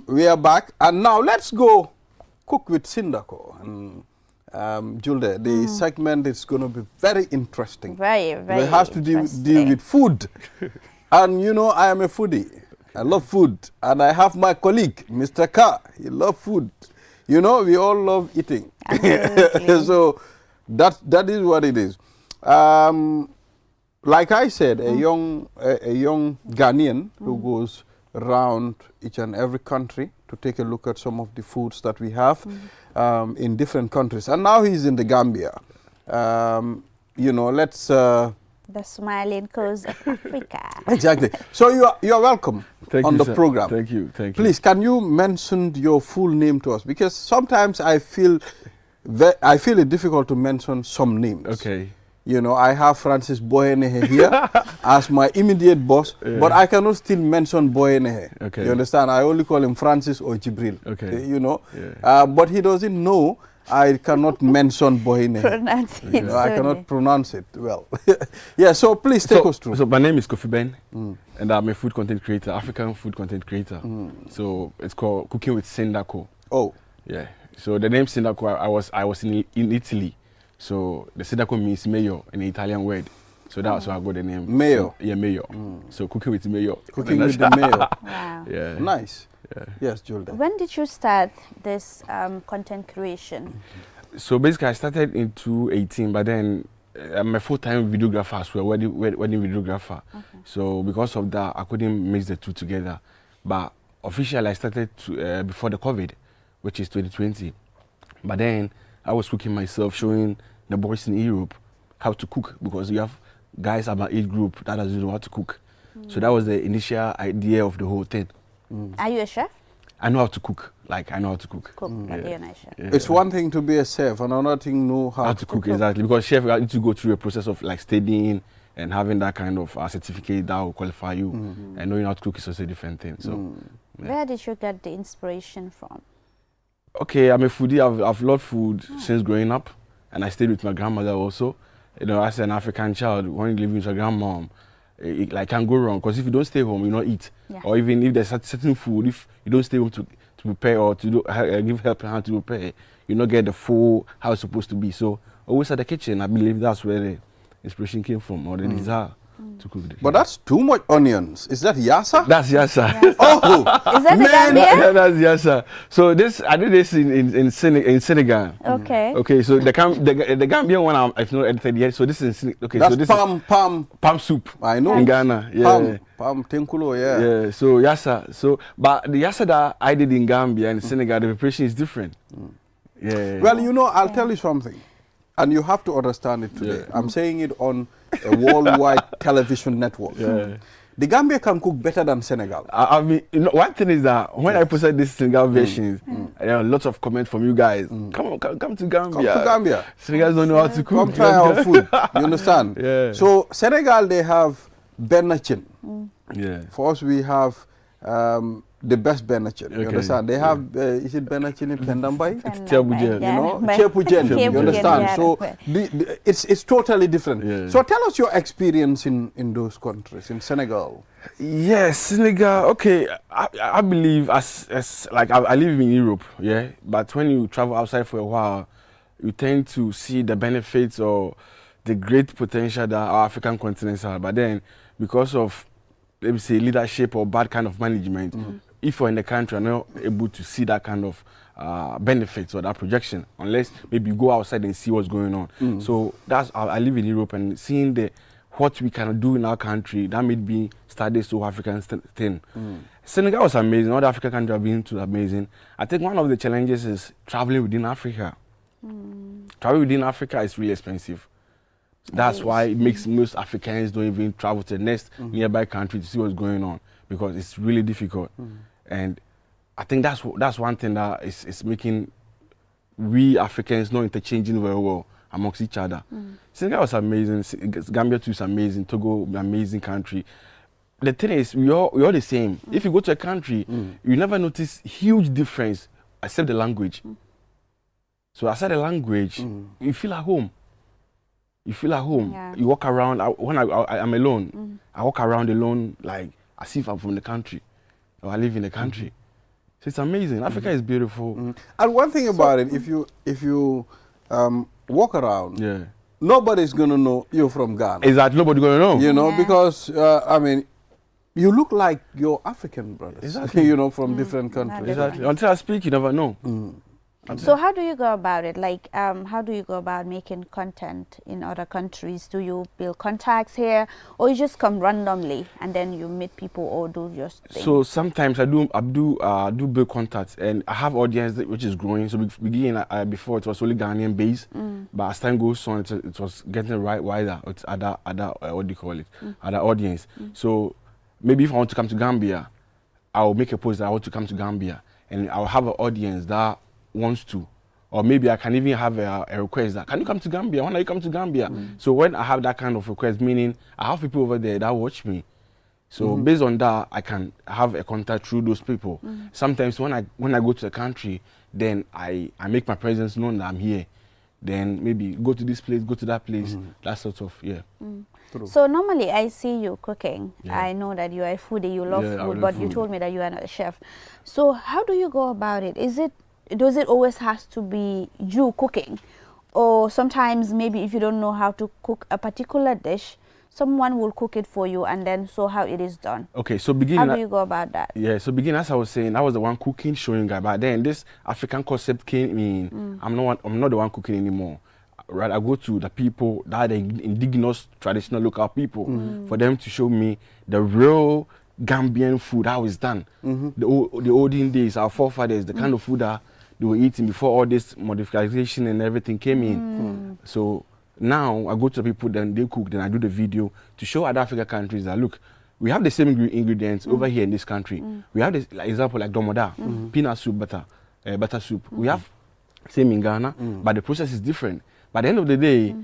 we are back, and now let's go cook with Sindako. And Julde, the segment is going to be very interesting. Very It has to deal with food, and you know, I am a foodie. I love food, and I have my colleague, Mr. Ka. He loves food. You know, we all love eating. So that is what it is. Like I said, a young Ghanaian who goes around each and every country to take a look at some of the foods that we have in different countries. And now he's in the Gambia. You know, let's... the smiling coast of Africa. Exactly. So you are welcome on the program. Thank you. Please, can you mention your full name to us? Because sometimes I feel it difficult to mention some names. Okay. You know, I have Francis Boyenehe here as my immediate boss, but I cannot still mention Boyenehe. Okay. You understand? I only call him Francis or Jibril. Okay. You know, but he doesn't know I cannot mention Boyenehe. Pronounce it. You know, I cannot pronounce it well. Yeah, so please take us through. So my name is Kofi Ben, and I'm a food content creator, African food content creator. So it's called Cooking with Sindako. Oh. Yeah. So the name Sindako, I was in Italy. So the Sindako means mayo, an Italian word. So that's why I got the name. Mayo. So, yeah, mayo. So cooking with mayo. Cooking with the mayo. Wow. Yeah. Nice. Yeah. Yes, Julde. When did you start this content creation? So basically I started in 2018, but then I'm a full-time videographer as well, wedding videographer. Okay. So because of that, I couldn't mix the two together. But officially I started before the COVID, which is 2020. But then I was cooking myself, showing the boys in Europe how to cook, because you have guys at my age group that doesn't know how to cook. So that was the initial idea of the whole thing. Are you a chef? I know how to cook. Like, I know how to cook. But you're not a chef. Yeah. It's one thing to be a chef, and another thing know how to cook. Exactly, because chef, you need to go through a process of like studying and having that kind of certificate that will qualify you. And knowing how to cook is also a different thing. So, yeah. Where did you get the inspiration from? Okay, I'm a foodie. I've loved food since growing up, and I stayed with my grandmother also. You know, as an African child, when you live with your grandmom, it like can't go wrong, because if you don't stay home, you not eat. Yeah. Or even if there's certain food, if you don't stay home to prepare or to give helping hand to prepare, you not get the full how it's supposed to be. So always at the kitchen, I believe that's where the inspiration came from, or the desire to cook. But that's too much onions. Is that yassa? That's yassa. Oh, is that the Gambia? That's yassa. So I did this in Senegal. Okay. Okay. So the Gambian one I've not edited yet. So this is okay. That's so this palm soup. I know in Ghana. Yeah. Palm tenkulo. Yeah. Yeah. So yassa. So but the yassa that I did in Gambia and Senegal, the preparation is different. Yeah. Well, you know, I'll tell you something, and you have to understand it today. I'm saying it on a worldwide television network. Yeah. the Gambia can cook better than Senegal. I mean, you know, one thing is that when I posted this Senegal versions, there are lots of comments from you guys. Come to Gambia. Come to Gambia. Senegals don't know how to cook. Come try our food. You understand? Yeah. So Senegal, they have benachin. Yeah. For us, we have the best benachin. You Okay. understand? They have, is it benachin in Pendambay? Tebujen. You know, Chepujen, you Chepujen, understand? yeah, So it's totally different. Yeah. So tell us your experience in those countries, in Senegal. Yes, Senegal. Okay, I believe as like I live in Europe, yeah. But when you travel outside for a while, you tend to see the benefits or the great potential that our African continents have. But then, because of, let me say, leadership or bad kind of management, if you're in the country, you're not able to see that kind of benefits or that projection, unless maybe you go outside and see what's going on. So that's I live in Europe, and seeing what we can do in our country, that made me start this South African thing. Senegal was amazing. All the African countries have been to amazing. I think one of the challenges is traveling within Africa. Traveling within Africa is really expensive. That's why it makes most Africans don't even travel to the next nearby country to see what's going on, because it's really difficult. And I think that's one thing that is making we Africans not interchanging very well amongst each other. Senegal was amazing. Gambia too is amazing. Togo, amazing country. The thing is, we all the same. If you go to a country, you never notice huge difference except the language. So aside the language, you feel at home. You feel at home. Yeah. You walk around. When I'm alone, I walk around alone like as if I'm from the country or I live in the country. So it's amazing. Africa is beautiful. And one thing about it, if you walk around, Yeah. nobody's gonna know you're from Ghana. Exactly. Nobody gonna know. You know, Yeah. because I mean, you look like your African brothers. Exactly. You know, from different countries. Exactly. Until I speak, you never know. So how do you go about it? Like, how do you go about making content in other countries? Do you build contacts here, or you just come randomly and then you meet people or do your thing? So sometimes I do build contacts, and I have audience which is growing. So beginning before it was only Ghanaian based, but as time goes on, it was getting wider. It's other what do you call it? Other audience. So maybe if I want to come to Gambia, I'll make a post that I want to come to Gambia, and I'll have an audience that wants to, or maybe I can even have a request that, can you come to Gambia? When are you come to Gambia? So when I have that kind of request, meaning I have people over there that watch me. So based on that, I can have a contact through those people. Sometimes when I go to the country, then I make my presence known that I'm here. Then maybe go to this place, go to that place, that sort of, yeah. So normally I see you cooking. Yeah. I know that you are a foodie, you love Yeah, I food, love but you food. told me that you are not a chef. So how do you go about it? Does it always has to be you cooking? Or sometimes maybe if you don't know how to cook a particular dish, someone will cook it for you and then show how it is done. Okay, so How beginning. do you go about that? Yeah, so beginning, as I was saying, I was the one cooking, showing guy. But then this African concept came in. I'm not the one cooking anymore. Right, I go to the people that are the indigenous, traditional, local people for them to show me the real Gambian food, how it's done. The olden days, our forefathers, the kind of food that they were eating before all this modification and everything came in. So now I go to the people, then they cook, then I do the video to show other African countries that look, we have the same ingredients over here in this country. We have this, like, example like domoda, peanut soup, butter soup. We have same in Ghana, but the process is different. By the end of the day,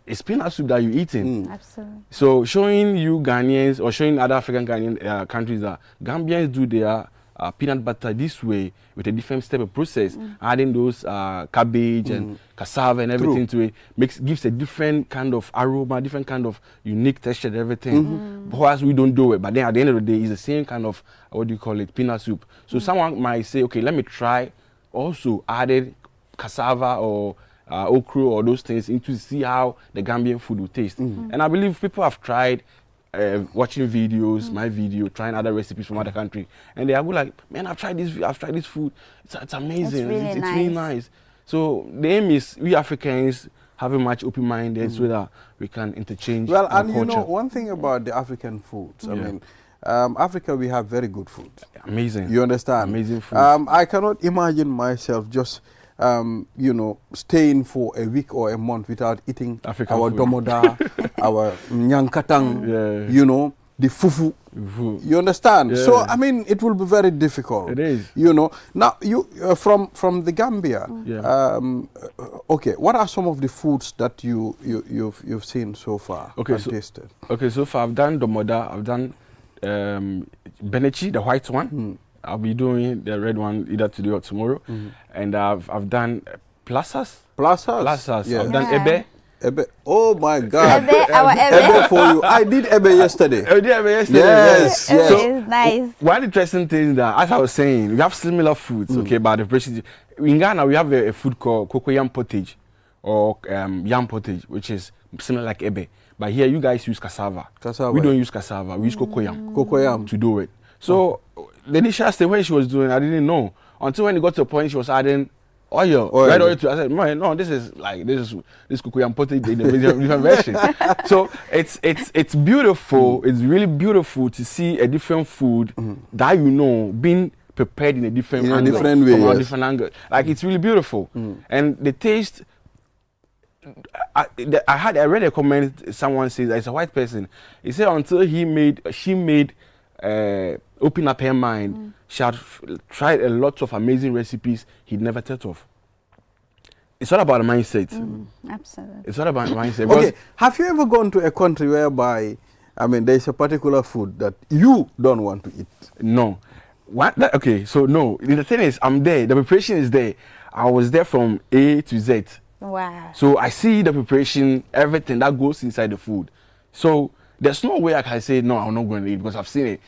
it's peanut soup that you're eating. Absolutely. So showing you Ghanaians or showing other African Ghanaian countries that Gambians do their peanut butter this way with a different step of process, adding those cabbage and cassava and everything to it gives a different kind of aroma, different kind of unique texture and everything. But whereas we don't do it, but then at the end of the day, it's the same kind of, what do you call it, peanut soup. So someone might say, okay, let me try also added cassava or okra or those things into see how the Gambian food will taste. And I believe people have tried watching videos, my video, trying other recipes from other country, and they are like, man, I've tried this food. It's amazing. It's really nice. So the aim is we Africans having much open-minded so that we can interchange. Well, our and culture. you know, one thing about the African foods, I mean, Africa, we have very good food. Amazing. You understand? Amazing food. I cannot imagine myself just you know, staying for a week or a month without eating African our food. domoda, our nyankatang, you know, the fufu. Fufu. You understand? Yeah. So I mean, it will be very difficult. It is. You know. Now you from the Gambia. Yeah. Okay. What are some of the foods that you've seen so far? Okay, and so- tasted? Okay, so far I've done domoda, I've done benechi, the white one. I'll be doing the red one either today or tomorrow. And I've done plazas. Plazas. I've Yeah. done Yeah. ebe. Ebe. Oh my God. Ebe, our ebe. Ebe for you. I did ebe yesterday. Oh, yeah, ebe yesterday. Yes. Ebe Yes. is nice. One interesting thing is that, as I was saying, we have similar foods, okay, but the preparation. In Ghana, we have a food called cocoyam pottage or yam pottage, which is similar like ebe. But here, you guys use cassava. Cassava. We don't use cassava. We use cocoyam. Cocoyam. To do it. So the initial stage when she was doing, I didn't know until when it got to a point she was adding oil. Red oil to. I said, man, no, this is cocoyam pottage in a different version. So it's beautiful. It's really beautiful to see a different food that you know being prepared in a different angle, different way. from a Yes. different angle. Like it's really beautiful, and the taste. I read a comment. Someone says it's a white person. He said until she made open up her mind, she had tried a lot of amazing recipes he'd never thought of. It's all about the mindset. Absolutely. It's all about the mindset. Okay. Have you ever gone to a country whereby, I mean, there is a particular food that you don't want to eat? No. Okay, so no. The thing is, I'm there. The preparation is there. I was there from A to Z. Wow. So I see the preparation, everything that goes inside the food. So there's no way I can say, no, I'm not going to eat because I've seen it.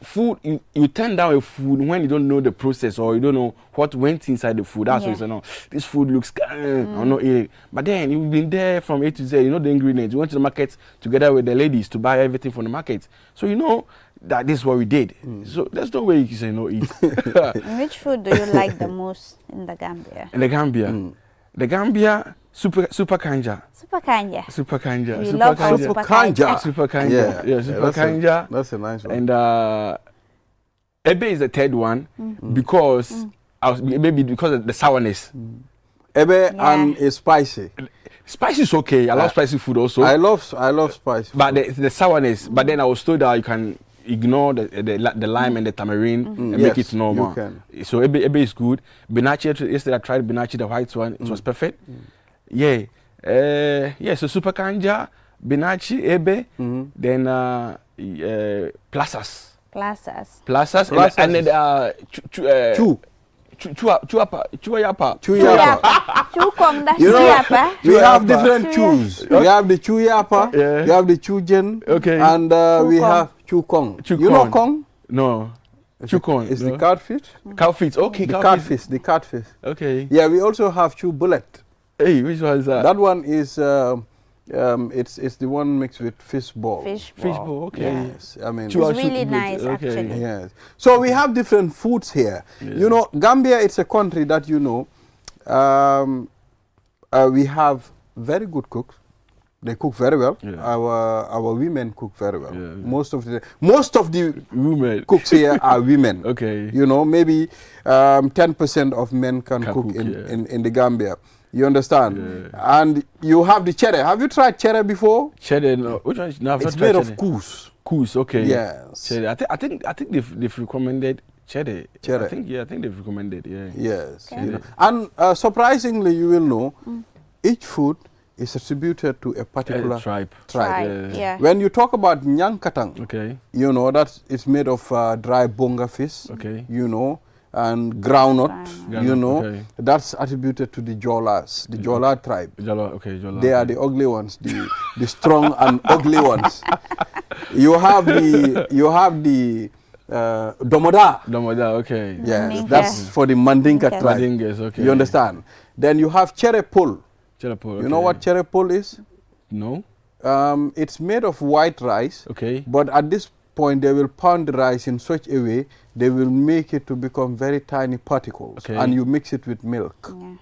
Food, you turn down a food when you don't know the process or you don't know what went inside the food. That's why you say, no, this food looks, I'm not eating it. But then you've been there from A to Z, you know the ingredients. You went to the market together with the ladies to buy everything from the market. So you know that this is what we did. So there's no way you can say no eat. Which food do you like the most in the Gambia? In the Gambia, super kanja. Super kanja. Super kanja. We super love our kanja. super Kanja. kanja. Super kanja. Yeah. Super that's kanja. That's a nice one. And ebe is the third one because maybe because of the sourness. Ebe Yeah. and it's spicy. Spicy is okay. I love spicy food also. I love spicy. But the sourness. But then I was told that you can ignore the lime and the tamarind and make Yes, it normal. you can. So ebe is good. Benachi, yesterday I tried benachi, the white one. It was perfect. Yeah. So super kanja, benachi, ebe, then plazas. Plazas. And then Chuyapa. Chukong da You know, siapa? we have Chuyapa. different chews. We have the chuyapa, Yeah. we have the chujen, Okay. and we Chukong. have chukong. You know Chukong. kong? No. Chukon. It's the no? catfish. Cow feet. Okay, The cow feet. catfish. The catfish. Okay. Yeah, we also have chu bullet. Hey, which one is that? That one is it's the one mixed with fish ball. Fishbowl. Okay. Yes, I mean. Chua It's really soup, nice, okay. actually. Yes. So we have different foods here. You know, Gambia, it's a country that, you know, we have very good cooks. They cook very well. Yeah. Our women cook very well. Yeah. Most of the Women. cooks here are women. Okay. You know, maybe 10% of men can cook cook, in the Gambia. You understand? Yeah. And you have the cheddar. Have you tried cheddar before? Cheddar. No. Which one? No, I've It's not tried made of cheddar. coos. Coos. Okay. Yes. Cheddar. I think they've recommended cheddar. Cheddar. I think they've recommended. Yeah. Yes. Okay. You know. And surprisingly, you will know, each food is attributed to a particular Tribe. Tribe. Yeah. When you talk about nyankatang, Okay. you know, that it's made of dry bonga fish, Okay. you know, and groundnut, Groundnut. you know, Okay. that's attributed to the Jolas, the Jola tribe. Jala. Okay. Jala. They are the ugly ones, the strong and ugly ones. You have the Domoda. Domoda. Okay. Yes, Mandinka. that's for the Mandinka Okay. tribe. Mandingas. Okay. You understand? Then you have cherepul. Cherepul. You know what cherepul is? No. It's made of white rice, Okay. but at this point they will pound the rice in such a way they will make it to become very tiny particles, Okay. and you mix it with milk. Yeah.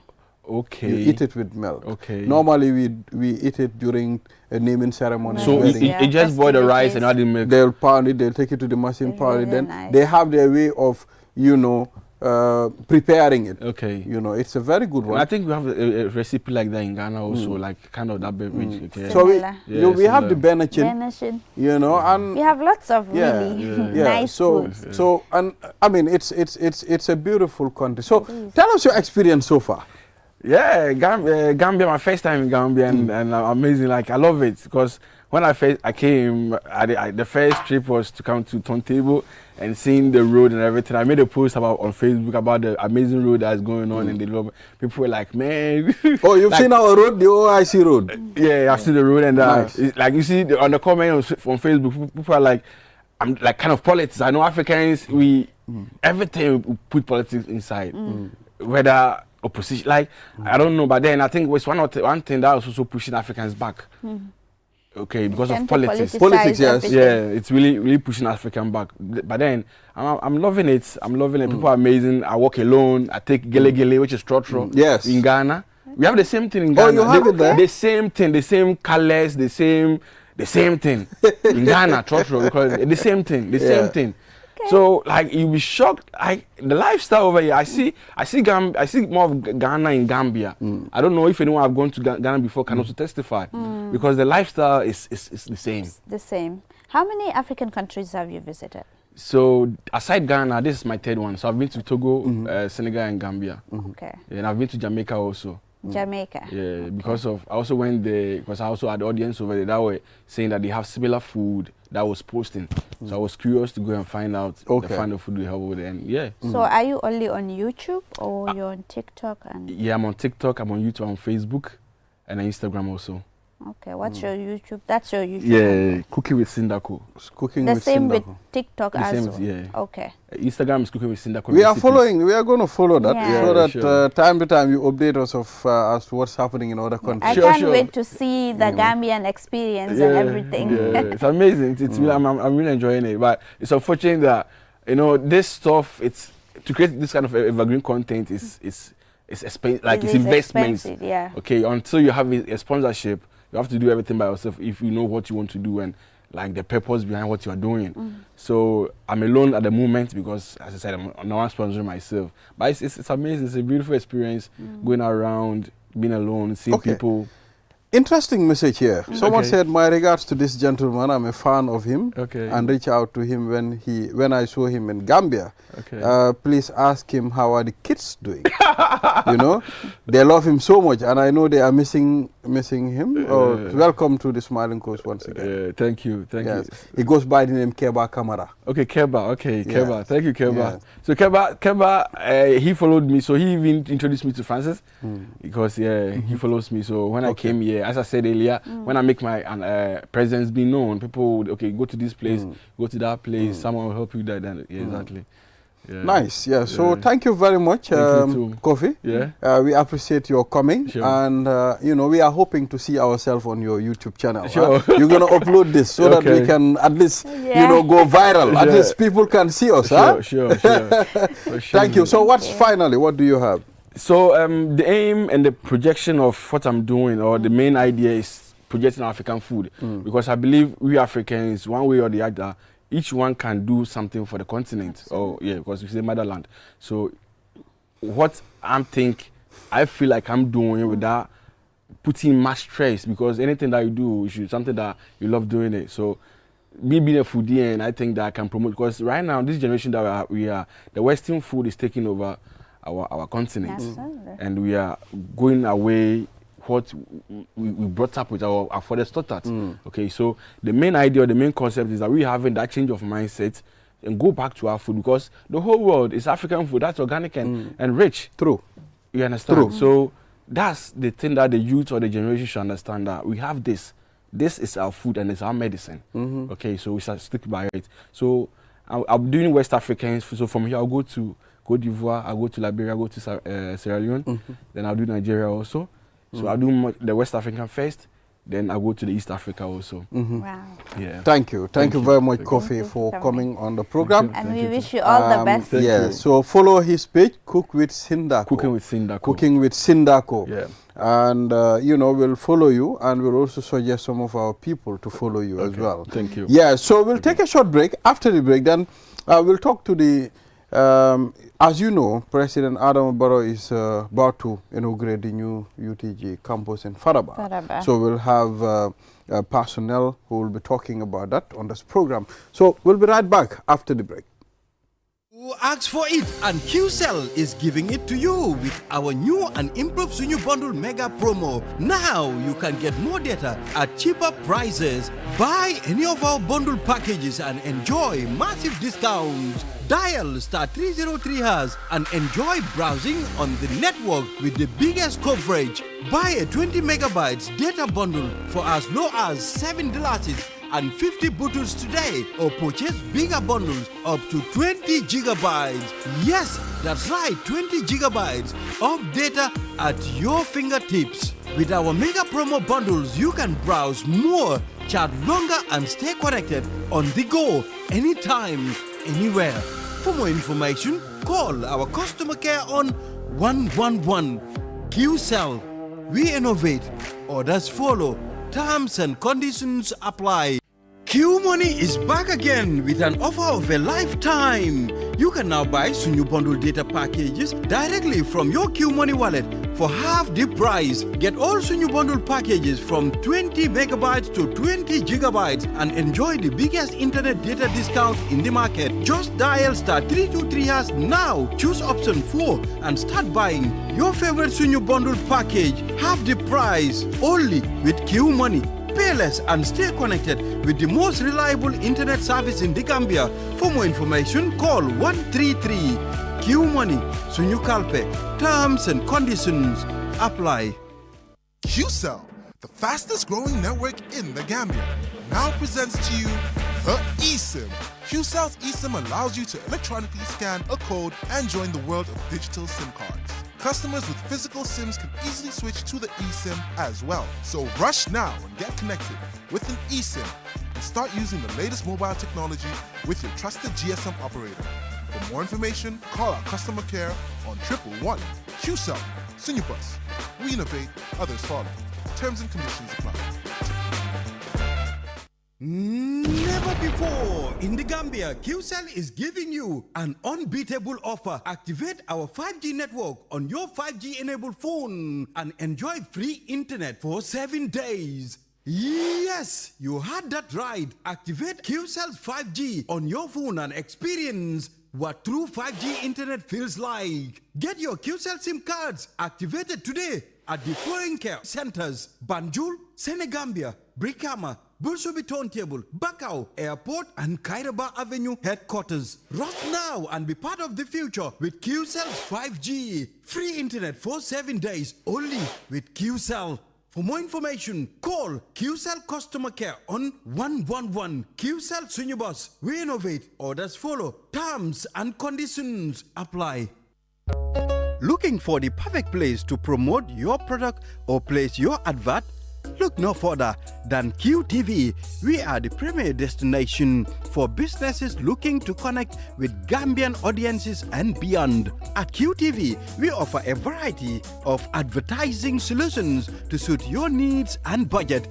Okay. You eat it with milk. Okay. Normally we eat it during a naming ceremony. So Wedding. you just boil the rice and add the milk. They'll pound it, they'll take it to the machine, It's pound it. really Then nice. they have their way of, you know, preparing it. Okay. You know, it's a very good And one. I think we have a recipe like that in Ghana also, like kind of that beverage. Okay. So we, Similar. we have the benachin, Benachin. you know, and We have lots of Yeah, really yeah. nice So foods. so and I mean it's a beautiful country. So tell us your experience so far. Yeah, Gambia, my first time in Gambia, and amazing. Like I love it because when I came, the first trip was to come to Turntable and seeing the road and everything. I made a post on Facebook about the amazing road that's going on in the development. People were like, man. Oh, you've seen our road, the OIC road. Yeah, I've seen the road, and Nice. it's like you see on the comment on Facebook, people are like, I'm like kind of politics. I know Africans, everything we put politics inside, whether opposition, like I don't know, but then I think it's one thing that was also pushing Africans back. Okay, because of Tend to politics. politicize Politics, yes. everything. Yeah, it's really pushing African back. But then I'm loving it. I'm loving it. People are amazing. I walk alone. I take gele gele, which is trotro. Yes. In Ghana, we have the same thing in Oh, Ghana. you have it there? The same thing, the same colors, the same thing in Ghana. Trotro, we call it the same thing, the Yeah. same thing. So like you'll be shocked. The lifestyle over here. I see more of Ghana in Gambia. I don't know if anyone have gone to Ghana before can also testify because the lifestyle is the same. The same. How many African countries have you visited? So aside Ghana, this is my third one. So I've been to Togo, Senegal, and Gambia. Okay. And I've been to Jamaica also. Jamaica. Yeah, because I also went there because I also had the audience over there that were saying that they have similar food that was posting. So I was curious to go and find out the kind of food we have over there. And yeah. So are you only on YouTube or you're on TikTok and? Yeah, I'm on TikTok, I'm on YouTube, I'm on Facebook, and on Instagram also. Okay, what's your YouTube? That's your YouTube. Yeah, handle. Cooking with Sindako. Cooking The with same with Sindako. TikTok The as same, well. yeah. Okay. Instagram is Cooking with Sindako. We are recipes. following. We are going to follow that Yeah. so that Sure. time to time you update us of as to what's happening in other I countries. Sure, can't sure. wait to see the Gambian experience and everything. Yeah, it's amazing. It's really, I'm really enjoying it. But it's unfortunate that this stuff, it's to create this kind of evergreen content is expensive. Like it's is investments. expensive, yeah. Okay, until you have a sponsorship, you have to do everything by yourself if you know what you want to do and like the purpose behind what you are doing. So I'm alone at the moment because, as I said, I'm not sponsoring myself. But it's amazing. It's a beautiful experience going around, being alone, seeing people. Interesting message here. Someone Okay. said, "My regards to this gentleman. I'm a fan of him, Okay. and reach out to him when I saw him in Gambia. Okay. Please ask him how are the kids doing. They love him so much, and I know they are missing him. Welcome to the Smiling Coast once again. Thank you. Thank you. He goes by the name Keba Kamara. Okay, Keba. Okay, Yeah. Keba. Thank you, Keba. Yeah. So Keba, he followed me. So he even introduced me to Francis because he follows me. So when I came here, as I said earlier, when I make my presence be known, people would go to this place, go to that place. Someone will help you there. Then exactly. Yeah. Nice. Yeah. So thank you very much, Thank you too. Kofi. Yeah. We appreciate your coming, Sure. and we are hoping to see ourselves on your YouTube channel. Sure. You're gonna upload this so that we Okay. can at least Yeah. go viral. At Sure. least people can see us. Huh? Sure. For sure. Thank you. So finally, what do you have? So the aim and the projection of what I'm doing, or the main idea, is projecting African food, because I believe we Africans, one way or the other, each one can do something for the continent. Because we say motherland. So what I feel like I'm doing without putting much stress, because anything that you do, you should something that you love doing it. So me being a foodie, and I think that I can promote, because right now this generation that we are the Western food is taking over our continent, Absolutely. and we are going away what we brought up with our fathers taught us. Okay, so the main idea, the main concept is that we having that change of mindset and go back to our food, because the whole world is African food that's organic and rich. True. You understand? True. So that's the thing that the youth or the generation should understand, that we have this. This is our food and it's our medicine. Okay, so we should stick by it. So I'm doing West Africans. So from here I'll go to Côte d'Ivoire, I'll go to Liberia, I'll go to Sierra Leone. Then I'll do Nigeria also. So I'll do the West African first. Then I'll go to the East Africa also. Wow. Yeah. Thank you. Thank you very much, Thank you. Kofi, you for for coming on the program. And we wish you all the best. Thank Yeah. you. So follow his page, Cook with Sindako. Cooking with Sindako. Cooking with Sindako. Yeah. And we'll follow you, and we'll also suggest some of our people to follow you as well. Thank you. Yeah, so we'll take a short break. After the break, then we'll talk to the As you know, President Adam Barrow is about to inaugurate the new UTG campus in Faraba. Faraba. So we'll have personnel who will be talking about that on this program. So we'll be right back after the break. Who asks for it, and QCell is giving it to you with our new and improved Sunyu Bundle Mega Promo. Now you can get more data at cheaper prices. Buy any of our bundle packages and enjoy massive discounts. Dial *303# and enjoy browsing on the network with the biggest coverage. Buy a 20 megabytes data bundle for as low as $7 and 50 bottles today, or purchase bigger bundles up to 20 gigabytes. Yes, that's right, 20 gigabytes of data at your fingertips. With our mega promo bundles, you can browse more, chat longer, and stay connected on the go, anytime, anywhere. For more information, call our customer care on 111. QCell, we innovate, orders follow, terms and conditions apply. Q Money is back again with an offer of a lifetime. You can now buy Sunyu Bundle data packages directly from your Q Money wallet for half the price. Get all Sunyu Bundle packages from 20 megabytes to 20 gigabytes and enjoy the biggest internet data discount in the market. Just dial *323# now, choose option 4 and start buying your favorite Sunyu Bundle package half the price, only with Q Money. Pay less and stay connected with the most reliable internet service in the Gambia. For more information, call 133 Q Money, Sunyu Kalpe. Terms and conditions apply. QCell, the fastest growing network in the Gambia, now presents to you the eSIM. QCell's eSIM allows you to electronically scan a code and join the world of digital SIM cards. Customers with physical SIMs can easily switch to the eSIM as well. So rush now and get connected with an eSIM and start using the latest mobile technology with your trusted GSM operator. For more information, call our customer care on 111. QCell, Sunubus. We innovate, others follow. Terms and conditions apply. Never before in the Gambia, QCell is giving you an unbeatable offer. Activate our 5G network on your 5G enabled phone and enjoy free internet for 7 days. Yes, you heard that right. Activate QCell's 5G on your phone and experience what true 5G internet feels like. Get your QCell SIM cards activated today at the following care centers: Banjul, Senegambia, Brikama, Bursubi Turntable, Bakau Airport, and Kairaba Avenue headquarters. Rush now and be part of the future with QCell's 5G. Free internet for 7 days only with QCell. For more information, call QCell Customer Care on 111. QCell Sunubus. We innovate. Orders follow. Terms and conditions apply. Looking for the perfect place to promote your product or place your advert? Look no further than QTV. We are the premier destination for businesses looking to connect with Gambian audiences and beyond. At QTV, we offer a variety of advertising solutions to suit your needs and budget.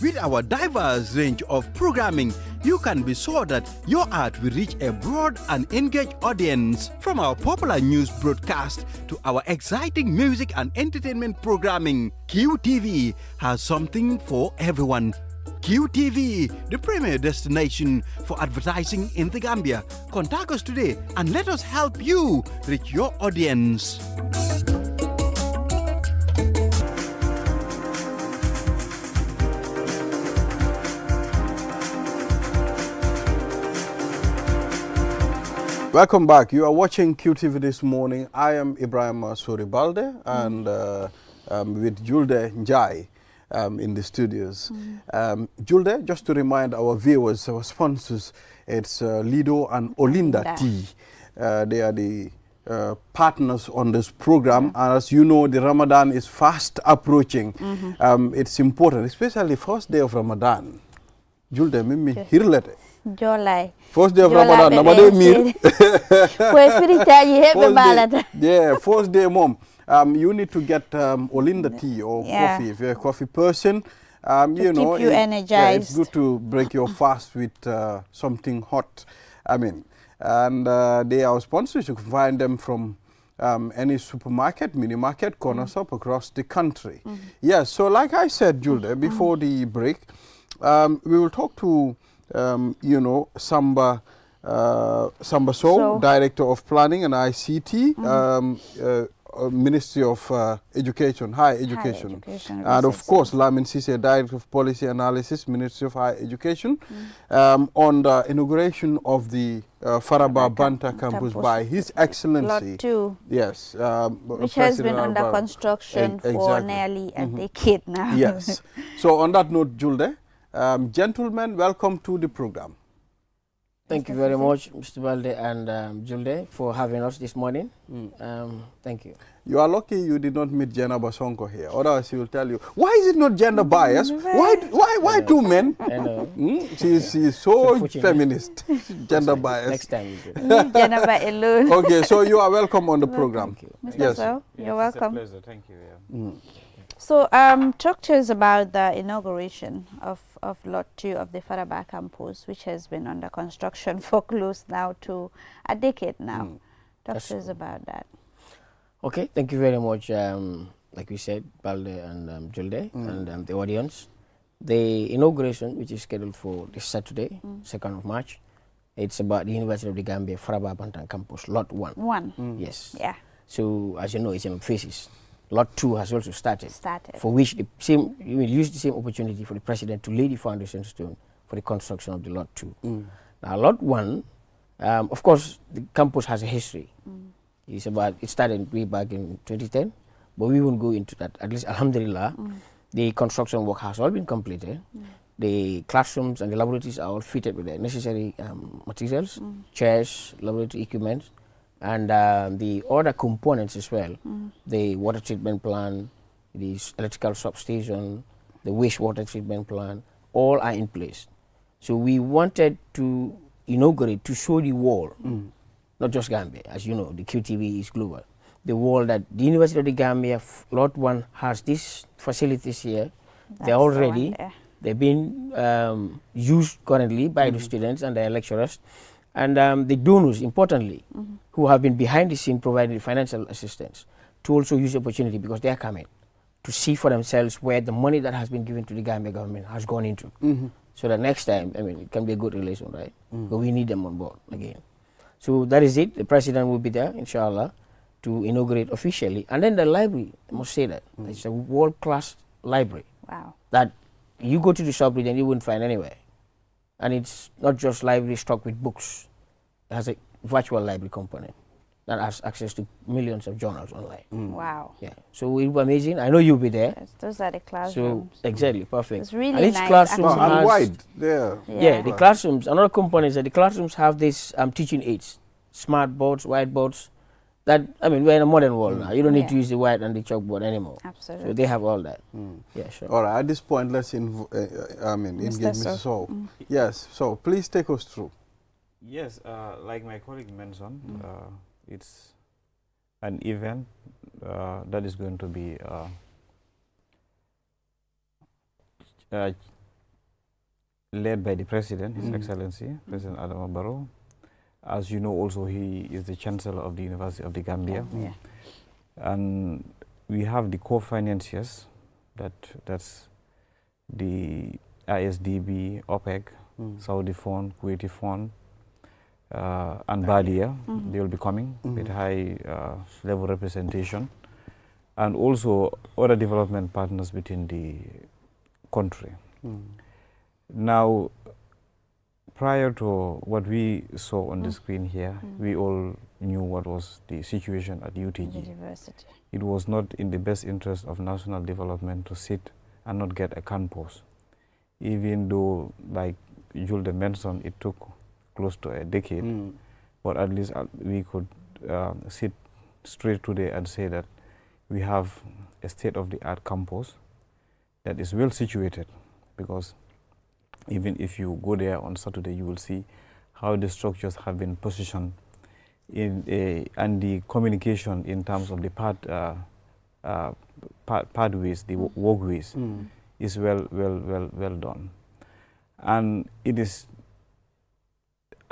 With our diverse range of programming, you can be sure that your ad will reach a broad and engaged audience. From our popular news broadcast to our exciting music and entertainment programming, QTV has something for everyone. QTV, the premier destination for advertising in the Gambia. Contact us today and let us help you reach your audience. Welcome back. You are watching QTV this morning. I am Ibrahim Soribalde and with Julde Njai in the studios. Julde, just to remind our viewers, our sponsors, it's Lido and Olinda Tea. They are the partners on this program. And as you know, the Ramadan is fast approaching. It's important, especially first day of Ramadan. Julde, mimi hirlete. July. First day of Ramadan, namade mir. Yeah, first day, mom. You need to get Olinda tea or coffee. If you're a coffee person, you know, keep you energized. Yeah, it's good to break your fast with something hot. I mean, and they are our sponsors. You can find them from any supermarket, mini market, corner shop across the country. Yes, so like I said, Julde, before the break, we will talk to, you know, Samba Sow, Director of Planning and ICT, Ministry of Education, Higher Education. And of course, Lamin Sise, Director of Policy Analysis, Ministry of Higher Education, on the inauguration of the Faraba Banta campus by His Excellency. Lot 2. Yes. Which has been under construction for nearly a decade now. Yes. So on that note, Julde, gentlemen, welcome to the program. Thank you very much, Mr. Balde and Julde, for having us this morning. Thank you. You are lucky you did not meet Jenna Basonko here. Otherwise, he will tell you, why is it not gender bias? Why two men? She is so feminist. Gender bias. Next time you do. Jenna alone. Okay, so you are welcome on the program. Thank you. Mr. Sow, you're welcome. It's a pleasure. Thank you. Yeah. So, talk to us about the inauguration of Lot 2 of the Faraba campus, which has been under construction for close now to a decade now. Talk to us about that. Okay, thank you very much. Like we said, Balde and Julde and the audience. The inauguration, which is scheduled for this Saturday, 2nd of March, it's about the University of the Gambia Faraba Bantan campus, Lot 1. Yes. Yeah. So, as you know, it's in phases. Lot 2 has also started. For which we will use the same opportunity for the President to lay the foundation stone for the construction of the Lot 2. Now, Lot 1, of course, the campus has a history. It started way back in 2010, but we won't go into that. At least, alhamdulillah, the construction work has all been completed. The classrooms and the laboratories are all fitted with the necessary materials, chairs, laboratory equipment, and the other components as well, the water treatment plant, the electrical substation, the wastewater treatment plant, all are in place. So we wanted to inaugurate, to show the world, not just Gambia, as you know, the QTV is global, the world that the University of the Gambia, Lot 1, has these facilities here. They're all ready. They've been used currently by the students and their lecturers. And the donors, importantly, who have been behind the scene providing financial assistance, to also use the opportunity, because they are coming, to see for themselves where the money that has been given to the Gambia government has gone into. So that next time, I mean, it can be a good relation, right? But we need them on board again. So that is it. The President will be there, inshallah, to inaugurate officially. And then the library, I must say that, it's a world-class library. Wow. That you go to the sub-region and you wouldn't find anywhere. And it's not just library stocked with books. It has a virtual library component that has access to millions of journals online. Wow. Yeah. So it will be amazing. I know you'll be there. Yes, those are the classrooms. So exactly, perfect. It's really and each nice. classroom and has, wide there. Yeah, the classrooms. Another component is that the classrooms have these teaching aids, smart boards, whiteboards. That, I mean, we're in a modern world now. You don't need to use the white and the chalkboard anymore. Absolutely. So they have all that. Yeah, sure. All right, at this point, let's engage Mr. Sow. Yes, so please take us through. Yes, like my colleague mentioned, it's an event that is going to be led by the President, His Excellency, President Adama Barrow. As you know, also he is the Chancellor of the University of the Gambia. And we have the co-financiers, that's the ISDB, OPEC, Saudi Fund, Kuwaiti Fund, and Badia. They will be coming with high level representation, and also other development partners within the country. Now, prior to what we saw on the screen here, we all knew what was the situation at UTG. University. It was not in the best interest of national development to sit and not get a campus. Even though, like Julde mentioned, it took close to a decade, but at least we could sit straight today and say that we have a state-of-the-art campus that is well situated, because even if you go there on Saturday, you will see how the structures have been positioned and the communication in terms of the pathways, the walkways, is well done. And it is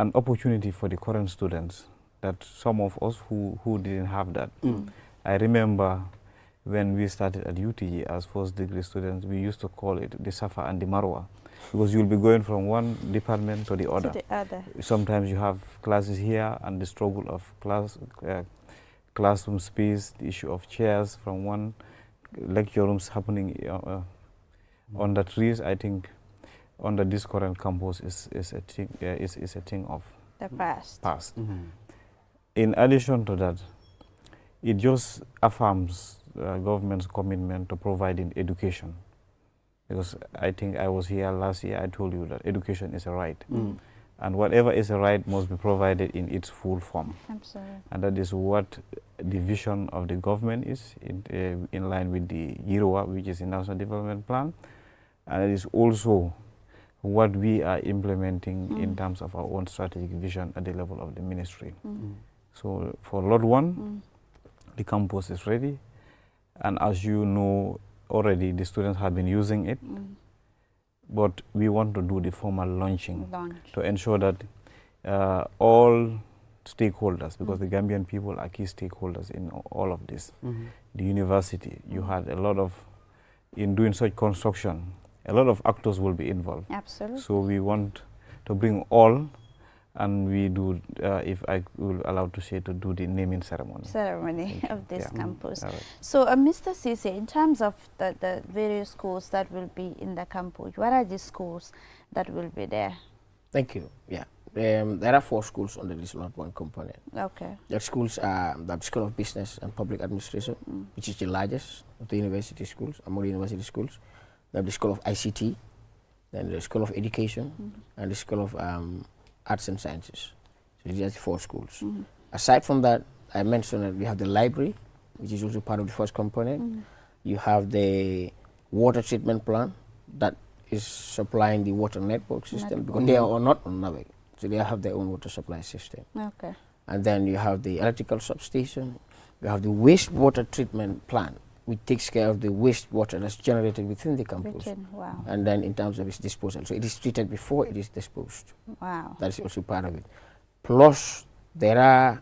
an opportunity for the current students that some of us who didn't have that. I remember when we started at UTG as first degree students, we used to call it the Safa and the Marwa, because you'll be going from one department to the other. Sometimes you have classes here and the struggle of classroom space, the issue of chairs from one lecture rooms happening under trees. I think under this current campus is a thing of the past. In addition to that, it just affirms government's commitment to providing education. Because I think I was here last year, I told you that education is a right. And whatever is a right must be provided in its full form. Absolutely. And that is what the vision of the government is, in line with the YIROA, which is the National Development Plan. And it is also what we are implementing in terms of our own strategic vision at the level of the ministry. So for Lot 1, the campus is ready. And as you know already, the students have been using it. But we want to do the formal launching to ensure that all stakeholders, because the Gambian people are key stakeholders in all of this. The university, you had a lot of, in doing such construction, a lot of actors will be involved. Absolutely. So we want to bring all, and we do, if I will allow to say, to do the naming ceremony. Of this campus. So Mr. Cisse, in terms of the various schools that will be in the campus, what are the schools that will be there? Thank you. Yeah. There are 4 schools under this Lot 1 component. Okay. The schools are the School of Business and Public Administration, which is the largest of the university schools, among the university schools. We have the School of ICT, then the School of Education, and the School of Arts and Sciences. So these are the 4 schools. Aside from that, I mentioned that we have the library, which is also part of the first component. You have the water treatment plant that is supplying the water network system, because they are not on NAVEC, so they have their own water supply system. Okay. And then you have the electrical substation. You have the wastewater treatment plant, which takes care of the wastewater that's generated within the campus. Wow. And then in terms of its disposal. So it is treated before it is disposed. Wow. That is also part of it. Plus, there are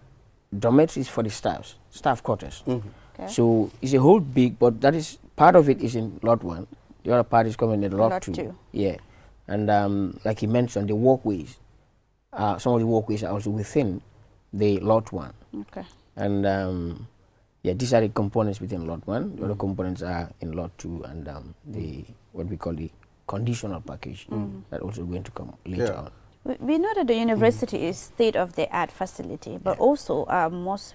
dormitories for the staff quarters. Okay. So it's a whole big, but that is, part of it is in Lot 1. The other part is coming in Lot 2. Yeah. And like you mentioned, the walkways, some of the walkways are also within the Lot 1. Okay. And yeah, these are the components within Lot 1. The other components are in Lot 2, and the what we call the conditional package that also going to come later on. We know that the university is state-of-the-art facility, but also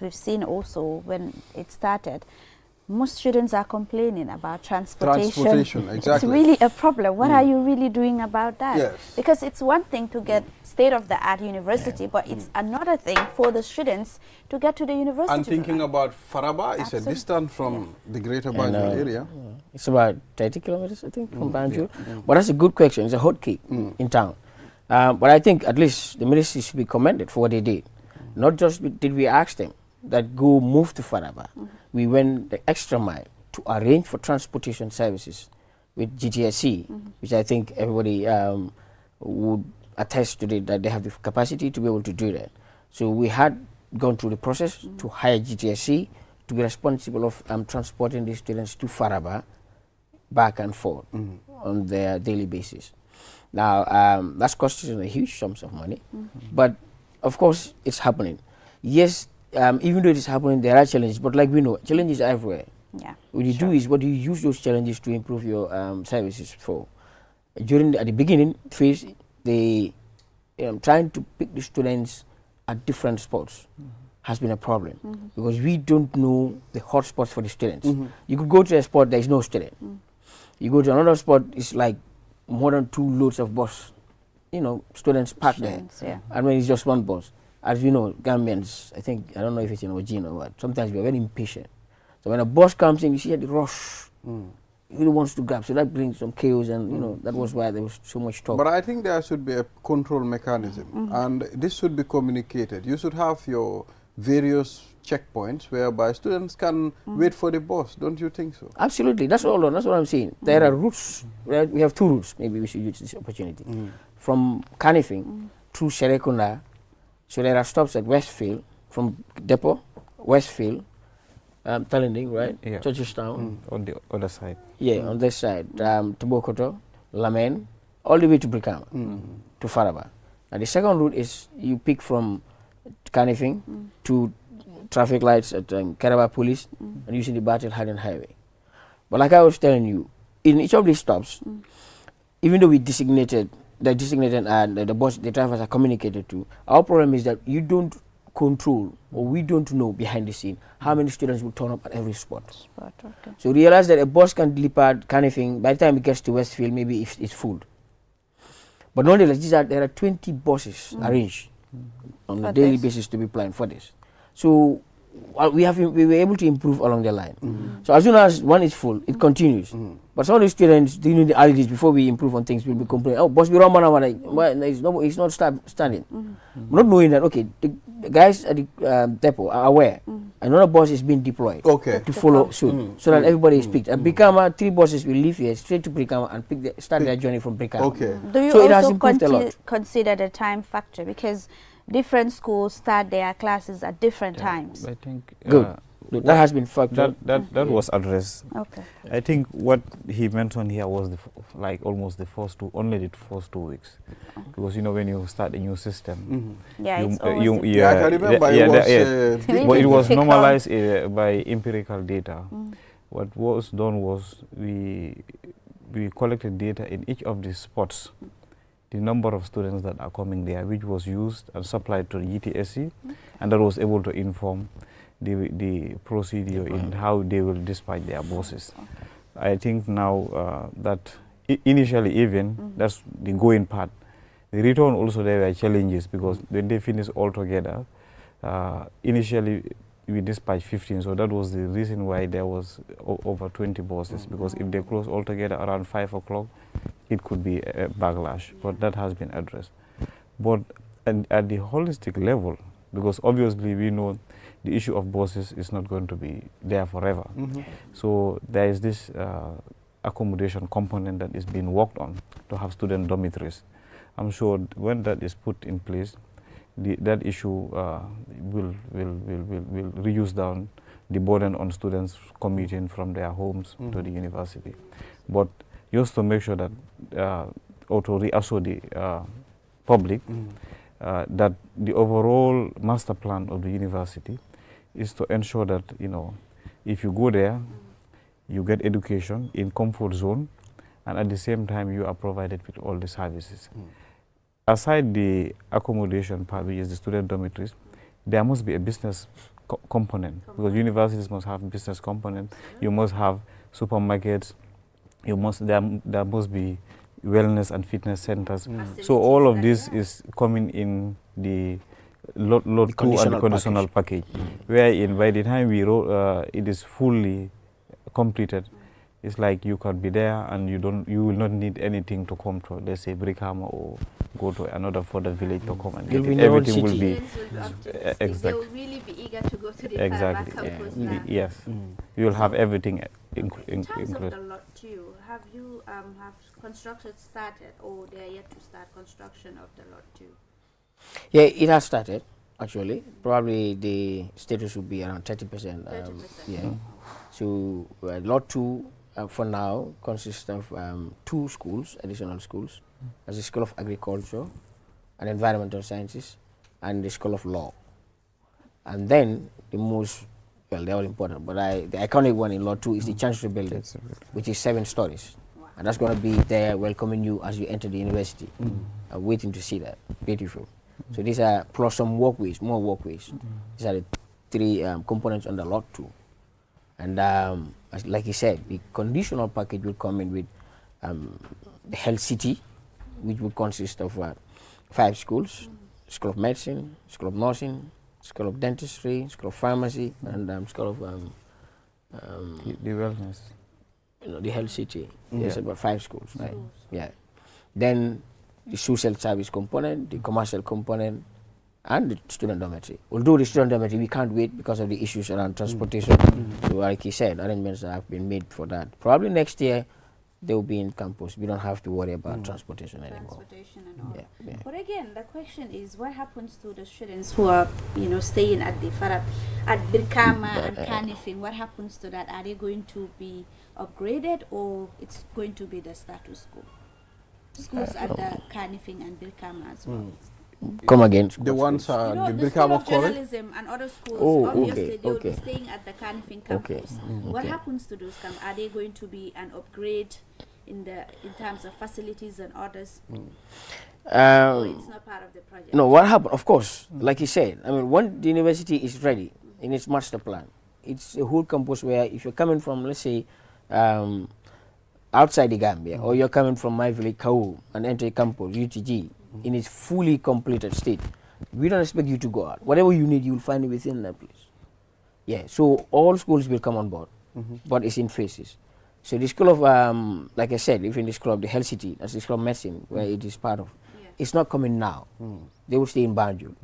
we've seen also when it started, most students are complaining about transportation. Exactly. It's really a problem. What are you really doing about that? Yes. Because it's one thing to get state-of-the-art university, but it's another thing for the students to get to the university. And thinking about Faraba, it's a distance from the greater Banjul area. It's about 30 kilometers, I think, from Banjul. But that's a good question. It's a hot cake in town. But I think at least the ministry should be commended for what they did. Not just did we ask them that move to Faraba. We went the extra mile to arrange for transportation services with GTSC, which I think everybody would attest to that they have the capacity to be able to do that. So we had gone through the process to hire GTSC to be responsible of transporting the students to Faraba back and forth on their daily basis. Now, that's costing a huge sums of money, but of course it's happening. Yes, even though it is happening, there are challenges, but like we know, challenges are everywhere. Yeah. What you do is what you use those challenges to improve your services for. At the beginning phase, they trying to pick the students at different spots has been a problem because we don't know the hot spots for the students. You could go to a spot, there is no student. You go to another spot, it's like more than 2 loads of bus, students parked there. Yeah. And when it's just one bus. As you know, Gambians, I think, I don't know if it's in Ojino or what, sometimes we are very impatient. So when a bus comes in, you see the rush. He really wants to grab, so that brings some chaos, and that was why there was so much talk. But I think there should be a control mechanism, and this should be communicated. You should have your various checkpoints whereby students can wait for the bus. Don't you think so? Absolutely, that's what I'm saying. There are routes. We have 2 routes. Maybe we should use this opportunity from Kanifing through Serekunda So there are stops at Westfield, from Depot, Westfield, Talending, right? Yeah. Churchilltown. On the other side. Yeah, on this side. Tobokoto, Lamen, all the way to Brikama, to Faraba. And the second route is you pick from Kanifing to traffic lights at Karaba Police and using the Battle Haden Highway. But like I was telling you, in each of these stops, even though we designated and the drivers are communicated to, our problem is that you don't control, or we don't know behind the scene how many students will turn up at every spot. Okay. So realize that a bus can depart Kanifing, by the time it gets to Westfield, maybe it's full. But nonetheless, there are 20 buses arranged on a daily basis to be planned for this. So we were able to improve along the line. So as soon as one is full, it continues. But some of the students during the early days, before we improve on things, will be complaining, oh, bus, it's not standing. Not knowing that, okay, the guys at the depot are aware. Another bus is being deployed to follow suit, so that everybody is picked. At Brikama, 3 buses will leave here straight to Brikama and start their journey from Brikama. Do you also consider the time factor? Because different schools start their classes at different times. I think good. That has been factored. That was addressed. Okay. I think what he mentioned here was almost the first 2 weeks, because when you start a new system, I can remember it was normalized by empirical data. What was done was we collected data in each of these spots, the number of students that are coming there, which was used and supplied to the GTSC, and that was able to inform the procedure in how they will dispatch their buses. I think now that initially even, that's the going part. The return also there were challenges, because when they finish all together, initially we dispatched 15, so that was the reason why there was over 20 buses, because if they close all together around 5 o'clock, it could be a backlash, but that has been addressed. But at the holistic level, because obviously we know the issue of buses is not going to be there forever. So there is this accommodation component that is being worked on to have student dormitories. I'm sure when that is put in place, that issue will reduce down the burden on students commuting from their homes to the university. But just to make sure that, or to reassure the public that the overall master plan of the university is to ensure that, if you go there, you get education in comfort zone, and at the same time you are provided with all the services. Aside the accommodation part, which is the student dormitories, there must be a business component, because universities must have business component. You must have supermarkets. There must be wellness and fitness centers. So all of this is coming in the lot 2 and the conditional package, wherein by the time it is fully completed, it's like you can be there and you will not need anything to come to, let's say, Brikama or go to another further village to come and get it. Everything will be exactly. They will really be eager to go to the exactly. campus. Yes, you will have everything in terms of the lot 2, have you have construction started, or they are yet to start construction of the lot 2? Yeah, it has started actually. Probably the status will be around 30%. Yeah. So lot 2 for now consists of 2 schools, additional schools. There's the School of Agriculture and Environmental Sciences and the School of Law. And then the most, well, they're all important, but the iconic one in lot 2 is the Chancery Building, which is 7 stories. Wow. And that's going to be there welcoming you as you enter the university. I'm waiting to see that. Beautiful. So these are, plus some walkways, more walkways. These are the 3 components under lot 2. And like you said, the conditional package will come in with the Health City, which will consist of 5 schools: School of Medicine, School of Nursing, School of Dentistry, School of Pharmacy, and School of the wellness. The Health City. There's about 5 schools, right? Yeah. Then the social service component, the commercial component, and the student dormitory. Although the student dormitory, we can't wait because of the issues around transportation. So like he said, arrangements have been made for that. Probably next year, they will be in campus. We don't have to worry about transportation anymore. Transportation and all. Yeah. But again, the question is, what happens to the students who are, staying at the at Birkama and Kanifing? What happens to that? Are they going to be upgraded, or it's going to be the status quo? Schools at the Kanifing and Birkama as well. Come again. The ones are the School Birkama of College. Journalism and other schools. Oh, obviously, they will okay. be staying at the Kanifing campus. What happens to those camps? Are they going to be an upgrade in terms of facilities and others? Or it's not part of the project? No, what happened? Of course, like you said, I mean, when the university is ready in its master plan, it's a whole campus where if you're coming from, let's say, outside the Gambia, or you're coming from my village, Kau, and enter a campus, UTG, in its fully completed state, we don't expect you to go out. Whatever you need, you'll find it within that place. Yeah, so all schools will come on board, but it's in phases. So the school of, like I said, even the school of the Health City, that's the school of medicine, where it is part of, it's not coming now. They will stay in Banjul,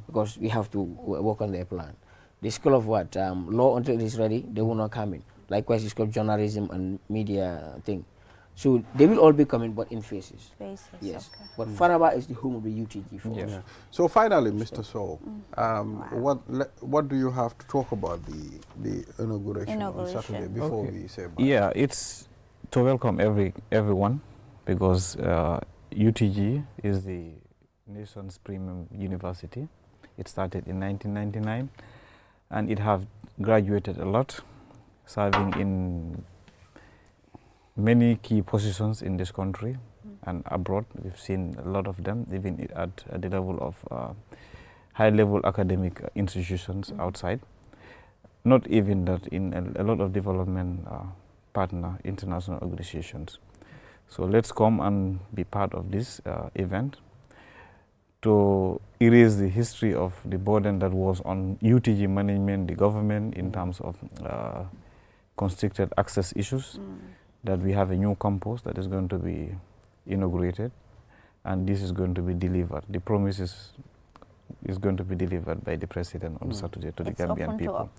because we have to work on their plan. The school of what? Law, until it is ready, they will not come in. Likewise, the school of journalism and media thing. So they will all be coming, but in phases. Yes. Okay. But Faraba is the home of the UTG force. Yeah. So finally, Mr. Sow, what do you have to talk about the inauguration on Saturday before we say bye? Yeah, it's to welcome everyone, because UTG is the nation's premium university. It started in 1999, and it have graduated a lot, serving in many key positions in this country and abroad. We've seen a lot of them, even at the level of high-level academic institutions outside. Not even that, in a lot of development partner international organizations. So let's come and be part of this event to erase the history of the burden that was on UTG management, the government, in terms of constricted access issues. That we have a new campus that is going to be inaugurated, and this is going to be delivered. The promise is going to be delivered by the president on Saturday to the Gambian people.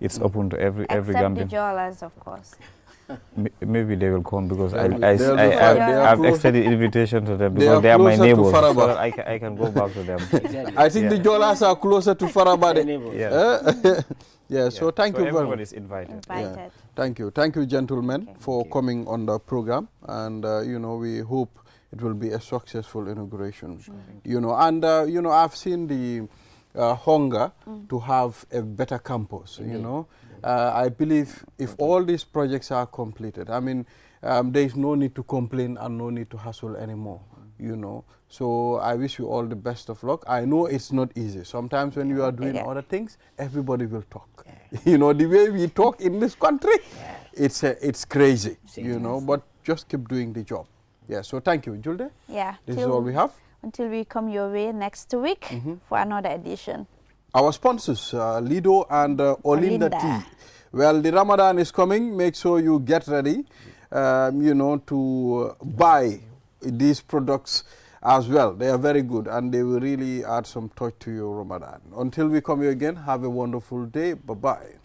It's open to every Gambian. Except the Jolas, of course. Maybe they will come, because I've extended invitation to them, because they are my neighbors, so that I can go back to them. I think the Jolas are closer to Faraba. So thank you very much. Everyone is invited. Yeah. Thank you, gentlemen, for coming on the program, and we hope it will be a successful inauguration. I've seen the hunger to have a better campus. I believe if all these projects are completed, I mean, there is no need to complain and no need to hustle anymore. So I wish you all the best of luck. I know it's not easy. Sometimes when you are doing other things, everybody will talk. The way we talk in this country, it's crazy, but just keep doing the job. Yeah, so thank you. Julde? Yeah. This is all we have. Until we come your way next week for another edition. Our sponsors, Lido and Olinda Tea. Well, the Ramadan is coming. Make sure you get ready, to buy these products as well. They are very good, and they will really add some touch to your Ramadan. Until we come here again, have a wonderful day. Bye-bye.